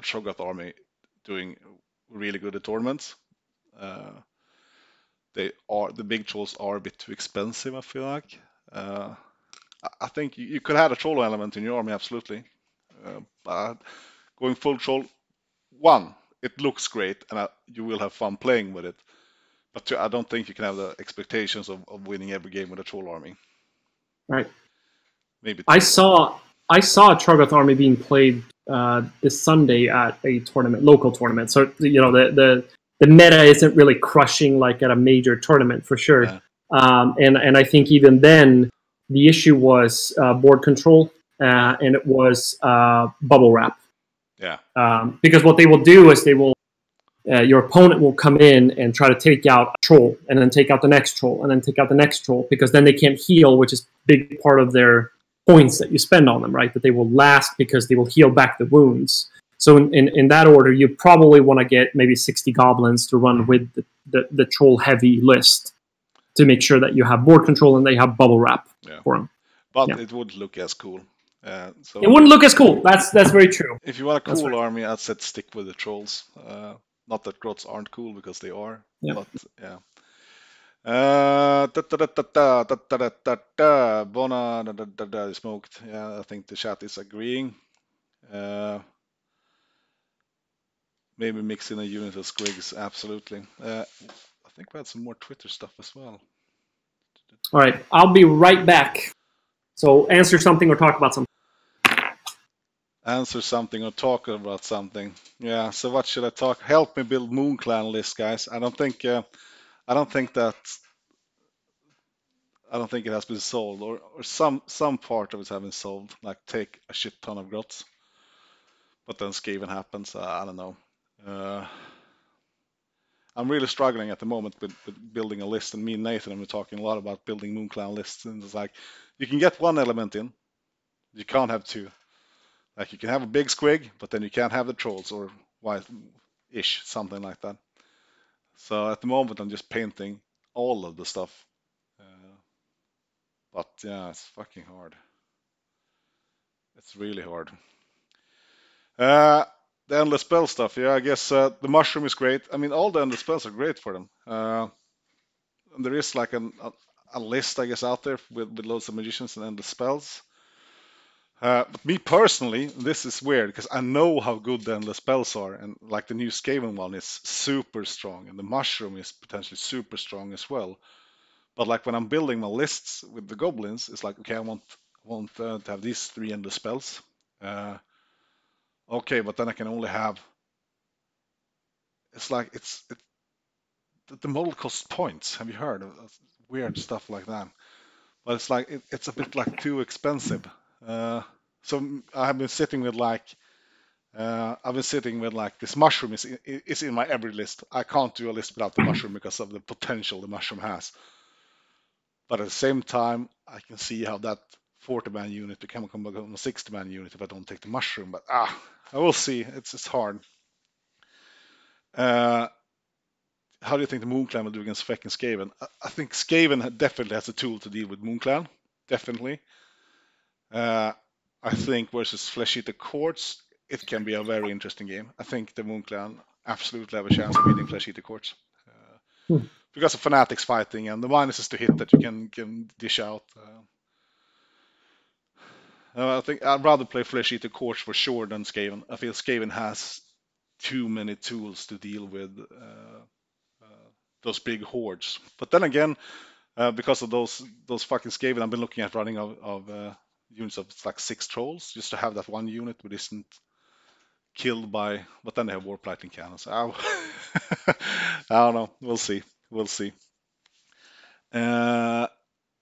Speaker 1: Cho'Gath army doing really good at tournaments. Uh, the big trolls are a bit too expensive, I feel like. Uh, I think you could have a troll element in your army, absolutely. But going full troll, one, it looks great and you will have fun playing with it. But two, I don't think you can have the expectations of winning every game with a troll army.
Speaker 2: Right.
Speaker 1: Maybe
Speaker 2: I
Speaker 1: two, but
Speaker 2: saw I saw a Trogoth army being played this Sunday at a tournament, local tournament. So the meta isn't really crushing like at a major tournament for sure.
Speaker 1: uh,
Speaker 2: And I think even then the issue was board control
Speaker 1: yeah,
Speaker 2: and it was bubble wrap.
Speaker 1: yeah,
Speaker 2: Because what they will do is they will your opponent will come in and try to take out a troll and then take out the next troll and then take out the next troll because then they can't heal, which is a big part of their points that you spend on them, right? That they will last because they will heal back the wounds. So in that order, you probably want to get maybe 60 goblins to run with the troll heavy list to make sure that you have board control and they have bubble wrap
Speaker 1: yeah.
Speaker 2: for them.
Speaker 1: But
Speaker 2: Yeah,
Speaker 1: it would look as cool.
Speaker 2: it
Speaker 1: So
Speaker 2: wouldn't look as cool. That's very true.
Speaker 1: if you want a
Speaker 2: That's
Speaker 1: cool
Speaker 2: very
Speaker 1: army, I'd say stick with the trolls. Not that grots aren't cool because they are,
Speaker 2: yeah.
Speaker 1: but yeah. Bona smoked. Yeah, I think the chat is agreeing. Uh, maybe mix in a unit of squigs, absolutely. I think we had some more Twitter stuff as well.
Speaker 2: All right, I'll be right back. So answer something or talk about something.
Speaker 1: Answer something or talk about something. Yeah. So what should I talk? Help me build Moon Clan list, guys. I don't think. I don't think that. I don't think it has been solved, or some part of it has been solved. Like take a shit ton of grots, but then Skaven happens. I don't know. Uh, I'm really struggling at the moment with building a list, and me and Nathan have been talking a lot about building Moon Clan lists, and it's like you can get one element in, you can't have two. Like you can have a big squig, but then you can't have the trolls or why ish, something like that. So at the moment, I'm just painting all of the stuff. But yeah, it's fucking hard. It's really hard. Uh, the endless spell stuff, yeah, I guess the mushroom is great. I mean, all the endless spells are great for them. And there is like a list, I guess, out there with loads of magicians and endless spells. But me personally, this is weird because I know how good the endless spells are, and like the new Skaven one is super strong, and the mushroom is potentially super strong as well. But like when I'm building my lists with the goblins, it's like okay, I want to have these three endless spells. Uh, okay, but then I can only have. It's like the model costs points. Have you heard of weird stuff like that? But it's like it's a bit like too expensive. So I have been sitting with like I've been sitting with like this mushroom is in my every list. I can't do a list without the mushroom because of the potential the mushroom has. But at the same time, I can see how that 40-man unit become a 60-man unit if I don't take the mushroom. But I will see. It's hard. Uh, how do you think the Moon Clan will do against Feck and Skaven? I think Skaven definitely has a tool to deal with Moon Clan. Definitely. Uh, I think versus Flesh Eater Courts, it can be a very interesting game. I think the Moon Clan absolutely have a chance of beating Flesh Eater Courts.
Speaker 2: Hmm.
Speaker 1: Because of fanatics fighting and the minuses to hit that you can dish out. I think I'd rather play Flesh Eater Courts for sure than Skaven. I feel Skaven has too many tools to deal with those big hordes. But then again, because of those fucking Skaven, I've been looking at running of units of like 6 trolls just to have that one unit, which isn't killed by, but then they have warp lightning cannons. I don't know. We'll see. We'll see. The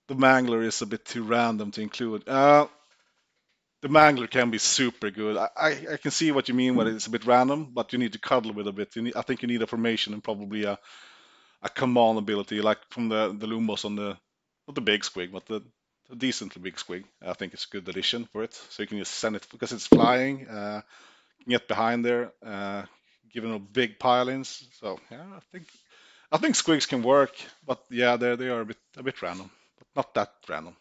Speaker 1: Mangler is a bit too random to include. The Mangler can be super good. I can see what you mean when it's a bit random, but you need to cuddle with a bit. I think you need a formation and probably a command ability, like from the Lumos on the, not the big squig, but the decently big squig. I think it's a good addition for it. So you can just send it, because it's flying, get behind there, give them big pile-ins. So yeah, I think squigs can work, but yeah, they are a bit random, but not that random.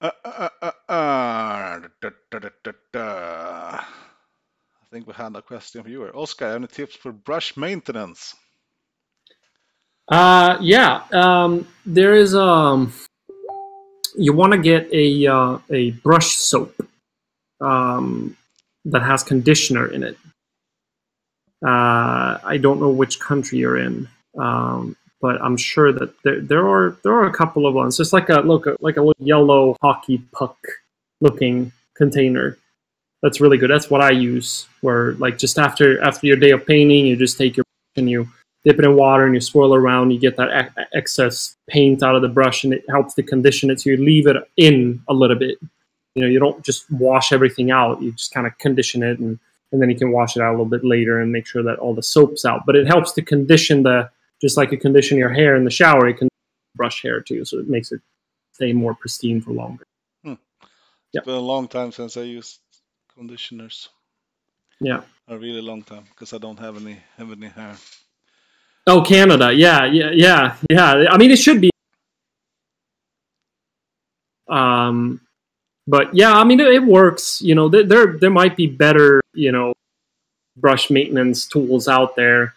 Speaker 1: I think we had a question for you. Oscar, any tips for brush maintenance?
Speaker 2: Yeah. There is you want to get a brush soap that has conditioner in it. I don't know which country you're in, but I'm sure that there are a couple of ones. Just like a little yellow hockey puck looking container. That's really good. That's what I use. Where like just after your day of painting, you just take your brush and you dip it in water and you swirl around. You get that excess paint out of the brush, and it helps to condition it. So you leave it in a little bit. You don't just wash everything out. You just kind of condition it, and then you can wash it out a little bit later and make sure that all the soap's out. But it helps to condition just like you condition your hair in the shower, you can brush hair too. So it makes it stay more pristine for longer.
Speaker 1: It's been a long time since I used conditioners.
Speaker 2: Yeah.
Speaker 1: A really long time, because I don't have any hair.
Speaker 2: Oh, Canada. Yeah. I mean, it should be. But yeah, I mean, it works. There might be better, brush maintenance tools out there.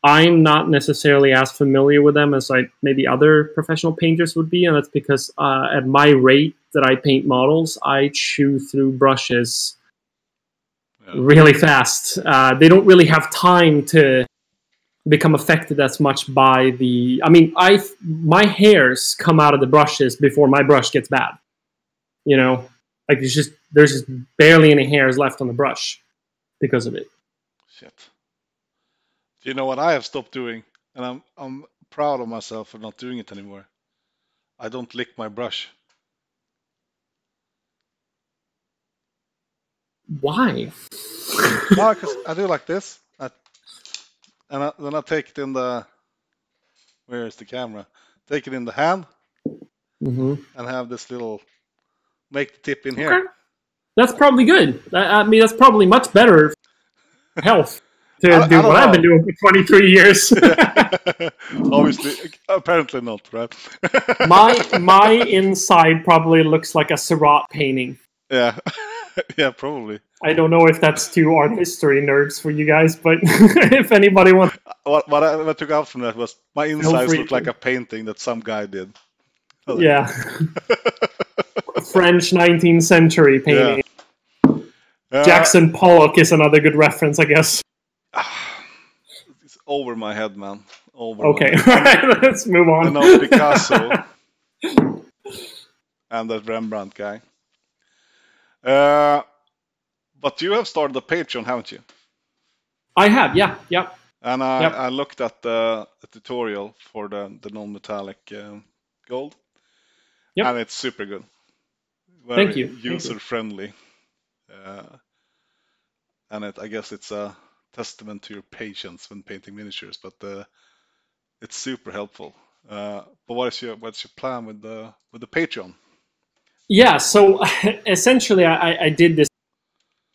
Speaker 2: I'm not necessarily as familiar with them as maybe other professional painters would be, and that's because at my rate that I paint models, I chew through brushes really fast. They don't really have time to become affected as much by the. I mean, my hairs come out of the brushes before my brush gets bad. Like there's just barely any hairs left on the brush because of it.
Speaker 1: Shit. Do you know what I have stopped doing? And I'm proud of myself for not doing it anymore. I don't lick my brush.
Speaker 2: Why?
Speaker 1: No, because I do like this. Then I take it in the. Where is the camera? Take it in the hand. And have this little. Make the tip in here.
Speaker 2: That's probably good. I mean, that's probably much better health to do what I've been doing for 23 years.
Speaker 1: Obviously, apparently not, right?
Speaker 2: my inside probably looks like a Seurat painting.
Speaker 1: Yeah, yeah, probably.
Speaker 2: I don't know if that's too art history nerds for you guys, but if anybody wants...
Speaker 1: What I took out from that was my insides look like a painting that some guy did.
Speaker 2: Yeah. French 19th century painting. Yeah. Jackson Pollock is another good reference, I guess.
Speaker 1: It's over my head, man.
Speaker 2: Okay, alright, let's move on.
Speaker 1: I know Picasso and that Rembrandt guy. But you have started a Patreon, haven't you?
Speaker 2: I have, yeah.
Speaker 1: And I looked at the tutorial for the non-metallic gold. Yep. And it's super good. Very
Speaker 2: Thank you.
Speaker 1: User-friendly. And I guess it's a testament to your patience when painting miniatures, but it's super helpful. But what's your plan with the Patreon?
Speaker 2: Yeah, so essentially I did this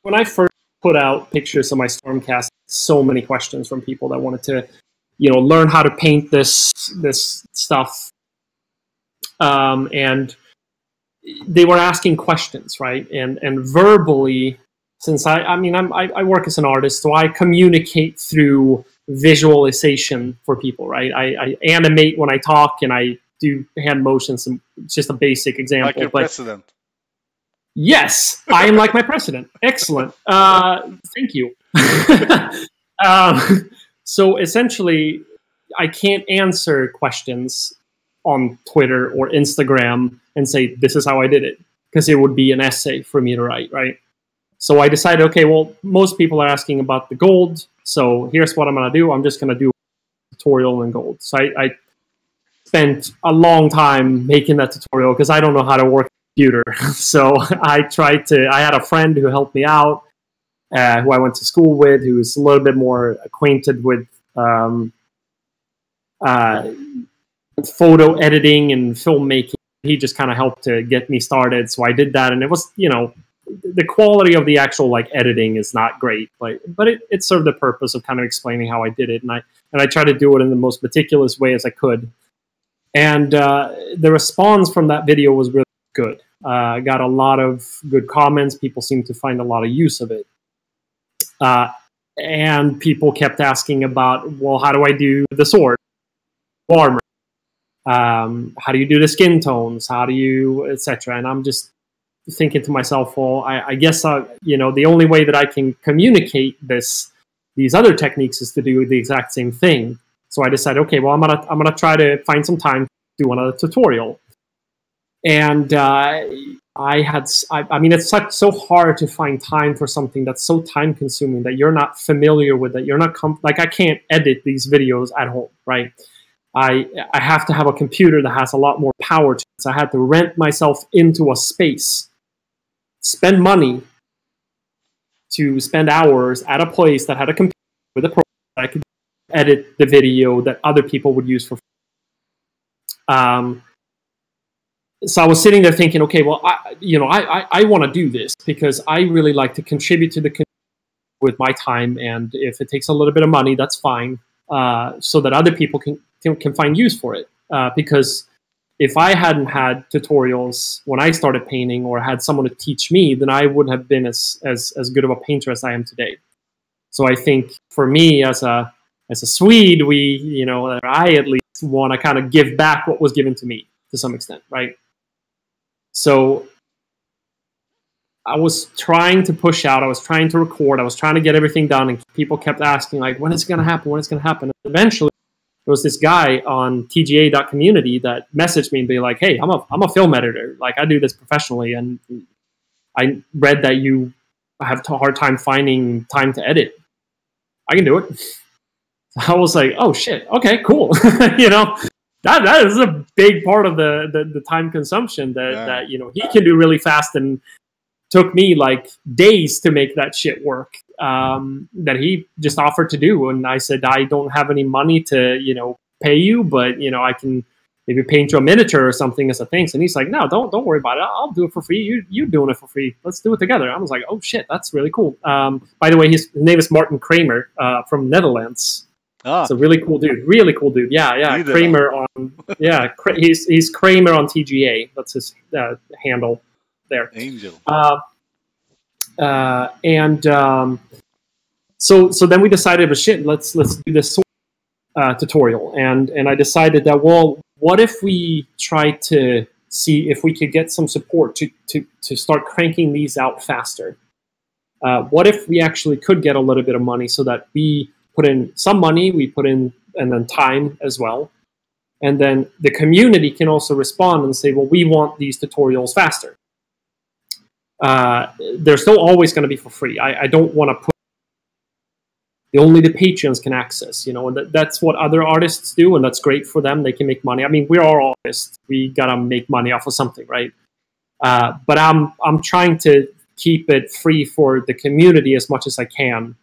Speaker 2: when I first put out pictures of my Stormcast. So many questions from people that wanted to, learn how to paint this stuff, and they were asking questions, right? And verbally, since I work as an artist, so I communicate through visualization for people, right? I animate when I talk, and I do hand motions, and it's just a basic example.
Speaker 1: Like your president.
Speaker 2: Yes, I am like my president. Excellent. Thank you. So essentially, I can't answer questions on Twitter or Instagram and say, this is how I did it, because it would be an essay for me to write, right? So I decided, okay, well, most people are asking about the gold, so here's what I'm going to do. I'm just going to do a tutorial in gold. So I spent a long time making that tutorial because I don't know how to work a computer. So I had a friend who helped me out, who I went to school with, who's a little bit more acquainted with photo editing and filmmaking. He just kind of helped to get me started. So I did that, and it was, the quality of the actual like editing is not great, but it served the purpose of kind of explaining how I did it, and I tried to do it in the most meticulous way as I could. And the response from that video was really good. I got a lot of good comments. People seemed to find a lot of use of it. And people kept asking about, well, how do I do the sword, armor? How do you do the skin tones? How do you, etc.? And I'm just thinking to myself, well, I guess, the only way that I can communicate these other techniques is to do the exact same thing. So I decided, okay, well, I'm gonna try to find some time to do another tutorial. And I mean, it's so hard to find time for something that's so time consuming that you're not familiar with, that you're not like, I can't edit these videos at home, right? I have to have a computer that has a lot more power to it. So I had to rent myself into a space, spend money to spend hours at a place that had a computer with a program that I could edit the video that other people would use for free. So I was sitting there thinking, okay, well, I want to do this because I really like to contribute to the community with my time, and if it takes a little bit of money, that's fine, so that other people can find use for it. Because if I hadn't had tutorials when I started painting, or had someone to teach me, then I wouldn't have been as good of a painter as I am today. So I think for me, as a Swede, I at least want to kind of give back what was given to me to some extent, right? So I was trying to push out, I was trying to record, I was trying to get everything done, and people kept asking, like, when is it going to happen? When is it going to happen? And eventually, there was this guy on TGA.community that messaged me and be like, hey, I'm a film editor. Like, I do this professionally, and I read that you have a hard time finding time to edit. I can do it. I was like, oh shit, okay, cool. That is a big part of the time consumption that he can do really fast, and took me like days to make that shit work, that he just offered to do. And I said, I don't have any money to pay you, but I can maybe paint you a miniature or something as a thanks. And he's like, no, don't worry about it, I'll do it for free. You doing it for free, let's do it together. I was like, oh shit, that's really cool. By the way, his name is Martin Kramer, from Netherlands. It's a really cool dude. Yeah. Kramer on, he's Kramer on TGA. That's his handle there.
Speaker 1: Angel.
Speaker 2: So then we decided, but shit, let's do this tutorial. And I decided that, well, what if we try to see if we could get some support to start cranking these out faster? What if we actually could get a little bit of money, so that we put in some money, and then time as well. And then the community can also respond and say, well, we want these tutorials faster. They're still always going to be for free. I don't want to put only the patrons can access, and that's what other artists do, and that's great for them. They can make money. I mean, we're all artists. We got to make money off of something, right? But I'm trying to keep it free for the community as much as I can.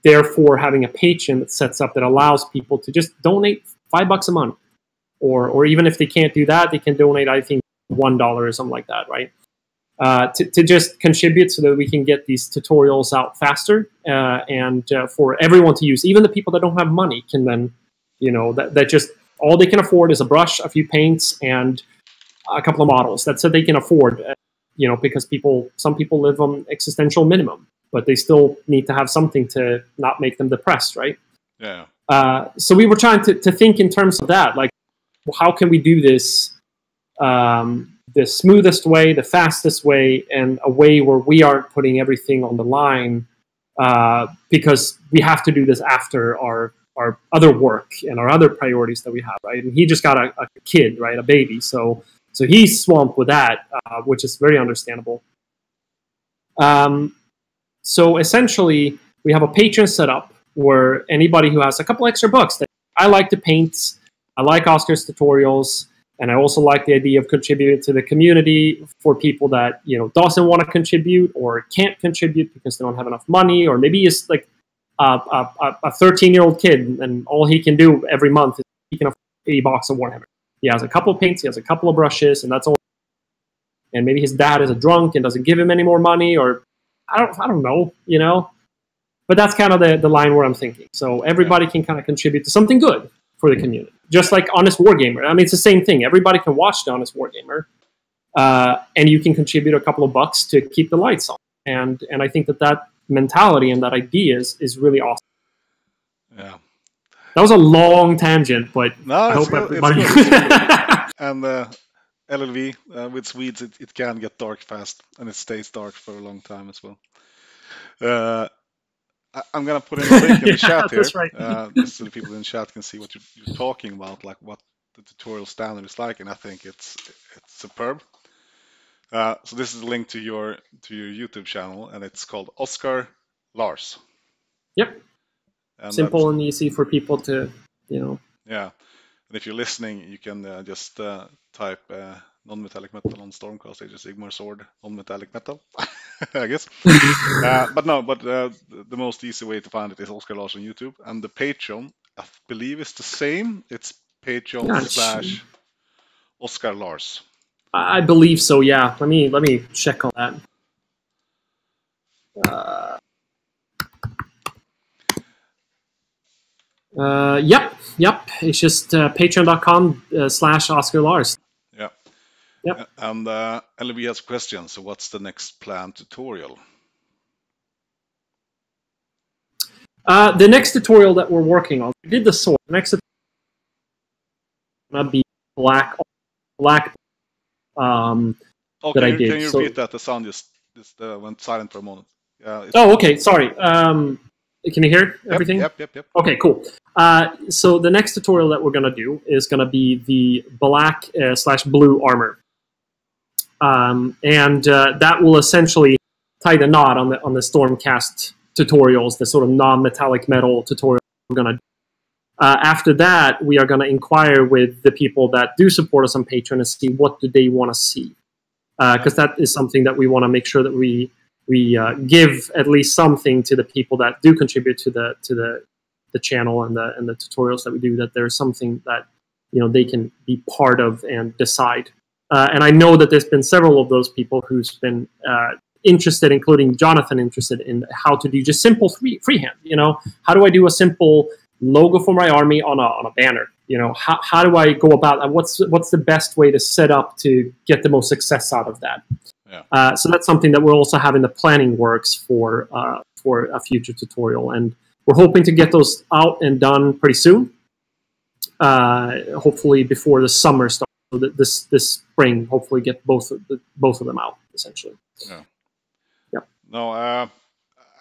Speaker 2: Therefore, having a Patreon that sets up that allows people to just donate $5 a month, or even if they can't do that, they can donate, I think, $1 or something like that, right? To just contribute so that we can get these tutorials out faster, and for everyone to use. Even the people that don't have money can then, that just all they can afford is a brush, a few paints, and a couple of models. That's what they can afford, because some people live on existential minimum, but they still need to have something to not make them depressed, right?
Speaker 1: Yeah.
Speaker 2: So we were trying to think in terms of that, like, how can we do this the smoothest way, the fastest way, and a way where we aren't putting everything on the line, because we have to do this after our other work and our other priorities that we have, right? And he just got a kid, right, a baby, so he's swamped with that, which is very understandable. So essentially, we have a Patreon set up where anybody who has a couple extra bucks, that I like to paint, I like Oscar's tutorials, and I also like the idea of contributing to the community for people that doesn't want to contribute or can't contribute because they don't have enough money, or maybe it's like a 13-year-old kid and all he can do every month is he can afford $80 or whatever. He has a couple of paints, he has a couple of brushes, and that's all. And maybe his dad is a drunk and doesn't give him any more money, or I don't know, But that's kind of the line where I'm thinking. So everybody can kind of contribute to something good for the community. Just like Honest Wargamer. I mean, it's the same thing. Everybody can watch the Honest Wargamer, and you can contribute a couple of bucks to keep the lights on. And I think that mentality and that idea is really awesome.
Speaker 1: Yeah.
Speaker 2: That was a long tangent, but
Speaker 1: no,
Speaker 2: I hope
Speaker 1: good.
Speaker 2: everybody...
Speaker 1: And LLV, with Swedes, it can get dark fast, and it stays dark for a long time as well. I'm going to put in a link in the chat here,
Speaker 2: that's right.
Speaker 1: just so the people in the chat can see what you're talking about, like what the tutorial standard is like, and I think it's superb. So this is a link to your YouTube channel, and it's called Oscar Lars.
Speaker 2: Yep. And simple and easy for people to,
Speaker 1: Yeah. And if you're listening, you can just type non-metallic metal on Stormcast, Age of Sigmar Sword, non-metallic metal, I guess. But the most easy way to find it is Oscar Lars on YouTube. And the Patreon, I believe, is the same. It's Patreon / Oscar Lars.
Speaker 2: I believe so, yeah. Let me check on that. Yep. It's just patreon.com/Oscar Lars.
Speaker 1: Yeah.
Speaker 2: Yep.
Speaker 1: And LV has a question. So what's the next planned tutorial?
Speaker 2: The next tutorial that we're working on, we did the sword. The next tutorial will be black. That I did.
Speaker 1: Can you repeat that? The sound just went silent for a moment.
Speaker 2: Okay. Sorry. Can you hear everything?
Speaker 1: Yep.
Speaker 2: Okay, cool. So the next tutorial that we're going to do is going to be the black / blue armor. And that will essentially tie the knot on the Stormcast tutorials, the sort of non-metallic metal tutorial we're going to do. After that, we are going to inquire with the people that do support us on Patreon and see what do they want to see. Because that is something that we want to make sure that we give at least something to the people that do contribute to the channel and the tutorials that we do, that there's something that they can be part of and decide. And I know that there's been several of those people who's been interested, including Jonatan, interested in how to do just simple freehand. How do I do a simple logo for my army on a banner? How do I go about that? What's the best way to set up to get the most success out of that? Yeah. So that's something that we'll also have in the planning works for a future tutorial, and we're hoping to get those out and done pretty soon. Hopefully before the summer starts. So that this spring, hopefully get both of them out essentially.
Speaker 1: Yeah.
Speaker 2: Yeah.
Speaker 1: No,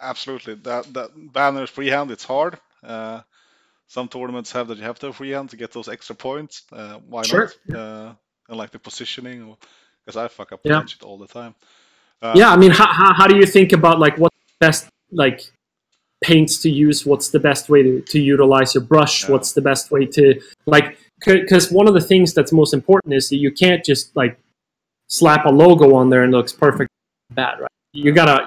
Speaker 1: absolutely. That banner freehand, it's hard. Some tournaments have that you have to freehand to get those extra points. Why
Speaker 2: sure.
Speaker 1: not? And like the positioning, because I fuck up that shit all the time.
Speaker 2: Yeah, I mean, how do you think about like what's the best paints to use? What's the best way to utilize your brush? Yeah. What's the best way to because one of the things that's most important is that you can't just slap a logo on there and it looks perfect bad, right? You gotta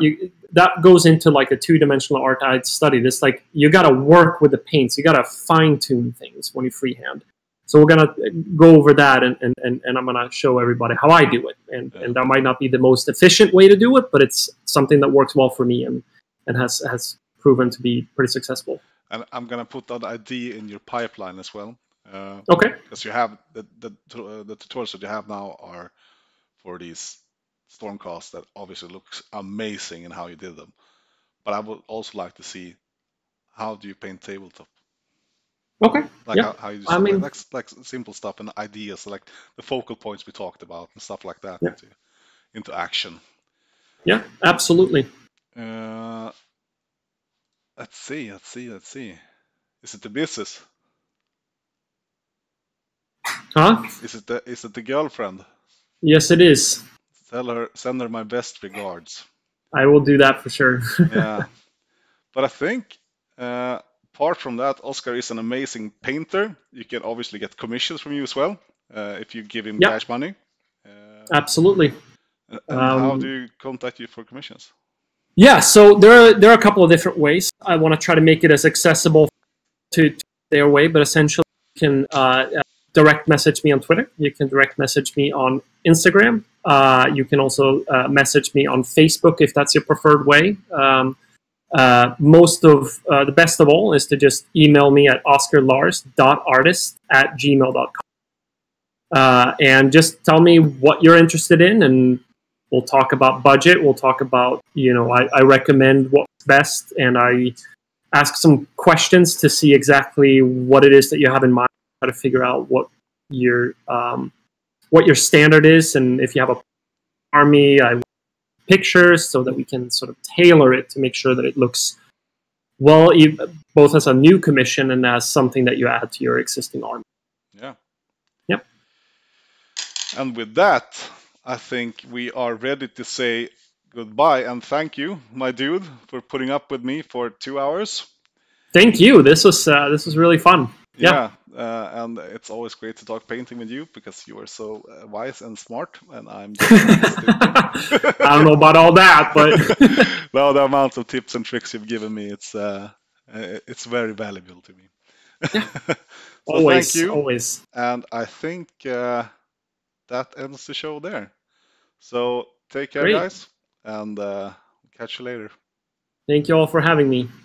Speaker 2: that goes into a two-dimensional art I'd studied. It's you gotta work with the paints. You gotta fine-tune things when you freehand. So we're gonna go over that, and I'm gonna show everybody how I do it. And that might not be the most efficient way to do it, but it's something that works well for me and has proven to be pretty successful.
Speaker 1: And I'm gonna put that idea in your pipeline as well.
Speaker 2: Okay.
Speaker 1: Because you have the tutorials that you have now are for these Stormcasts that obviously looks amazing in how you did them. But I would also like to see how do you paint tabletop.
Speaker 2: Okay.
Speaker 1: How you do like simple stuff and ideas, like the focal points we talked about and stuff like that into action.
Speaker 2: Yeah, absolutely.
Speaker 1: Let's see. Is it the business?
Speaker 2: Huh?
Speaker 1: Is it the girlfriend?
Speaker 2: Yes, it is.
Speaker 1: Send her my best regards.
Speaker 2: I will do that for sure.
Speaker 1: Yeah. But I think, apart from that, Oscar is an amazing painter. You can obviously get commissions from you as well, if you give him
Speaker 2: Yeah,
Speaker 1: cash money.
Speaker 2: absolutely.
Speaker 1: And how do you contact you for commissions?
Speaker 2: Yeah, so there are a couple of different ways. I want to try to make it as accessible to their way, but essentially you can direct message me on Twitter. You can direct message me on Instagram. You can also message me on Facebook if that's your preferred way. Most of the best of all is to just email me at oscarlars.artist@gmail.com. And just tell me what you're interested in, and we'll talk about budget. We'll talk about, I recommend what's best, and I ask some questions to see exactly what it is that you have in mind, try to figure out what your standard is, and if you have a army, I pictures so that we can sort of tailor it to make sure that it looks well, both as a new commission and as something that you add to your existing army.
Speaker 1: Yeah.
Speaker 2: Yep.
Speaker 1: And with that, I think we are ready to say goodbye and thank you, my dude, for putting up with me for 2 hours.
Speaker 2: Thank you. This was really fun.
Speaker 1: Yeah, and it's always great to talk painting with you because you are so wise and smart, and I'm just stupid.
Speaker 2: I don't know about all that, but
Speaker 1: no, the amount of tips and tricks you've given me, it's very valuable to me.
Speaker 2: Yeah.
Speaker 1: So
Speaker 2: always,
Speaker 1: thank you,
Speaker 2: always.
Speaker 1: and I think that ends the show there. So take care,
Speaker 2: Great.
Speaker 1: guys, and catch you later.
Speaker 2: Thank you all for having me.